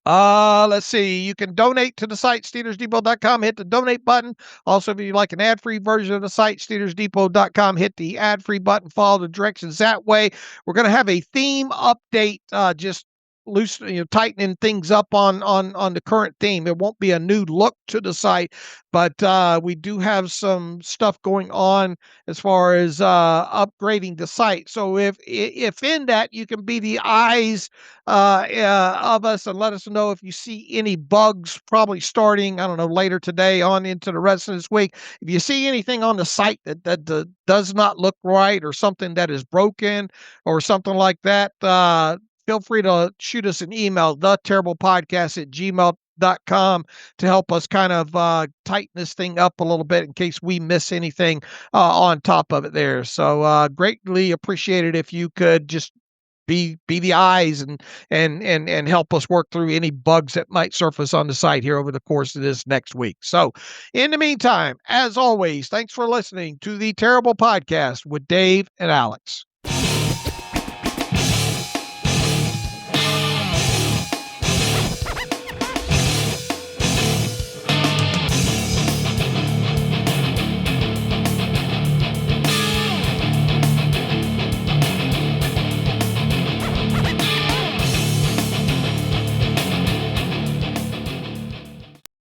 let's see. You can donate to the site, SteelersDepot.com. Hit the donate button. Also, if you like an ad-free version of the site, SteelersDepot.com. Hit the ad-free button. Follow the directions that way. We're going to have a theme update, just loose, tightening things up on the current theme. It won't be a new look to the site, but we do have some stuff going on as far as upgrading the site. So if in that you can be the eyes of us and let us know if you see any bugs, probably starting, I don't know, later today on into the rest of this week. If you see anything on the site that does not look right, or something that is broken or something like that, feel free to shoot us an email, theterriblepodcast@gmail.com, to help us kind of tighten this thing up a little bit in case we miss anything on top of it there. So greatly appreciated if you could just be the eyes and help us work through any bugs that might surface on the site here over the course of this next week. So in the meantime, as always, thanks for listening to the Terrible Podcast with Dave and Alex.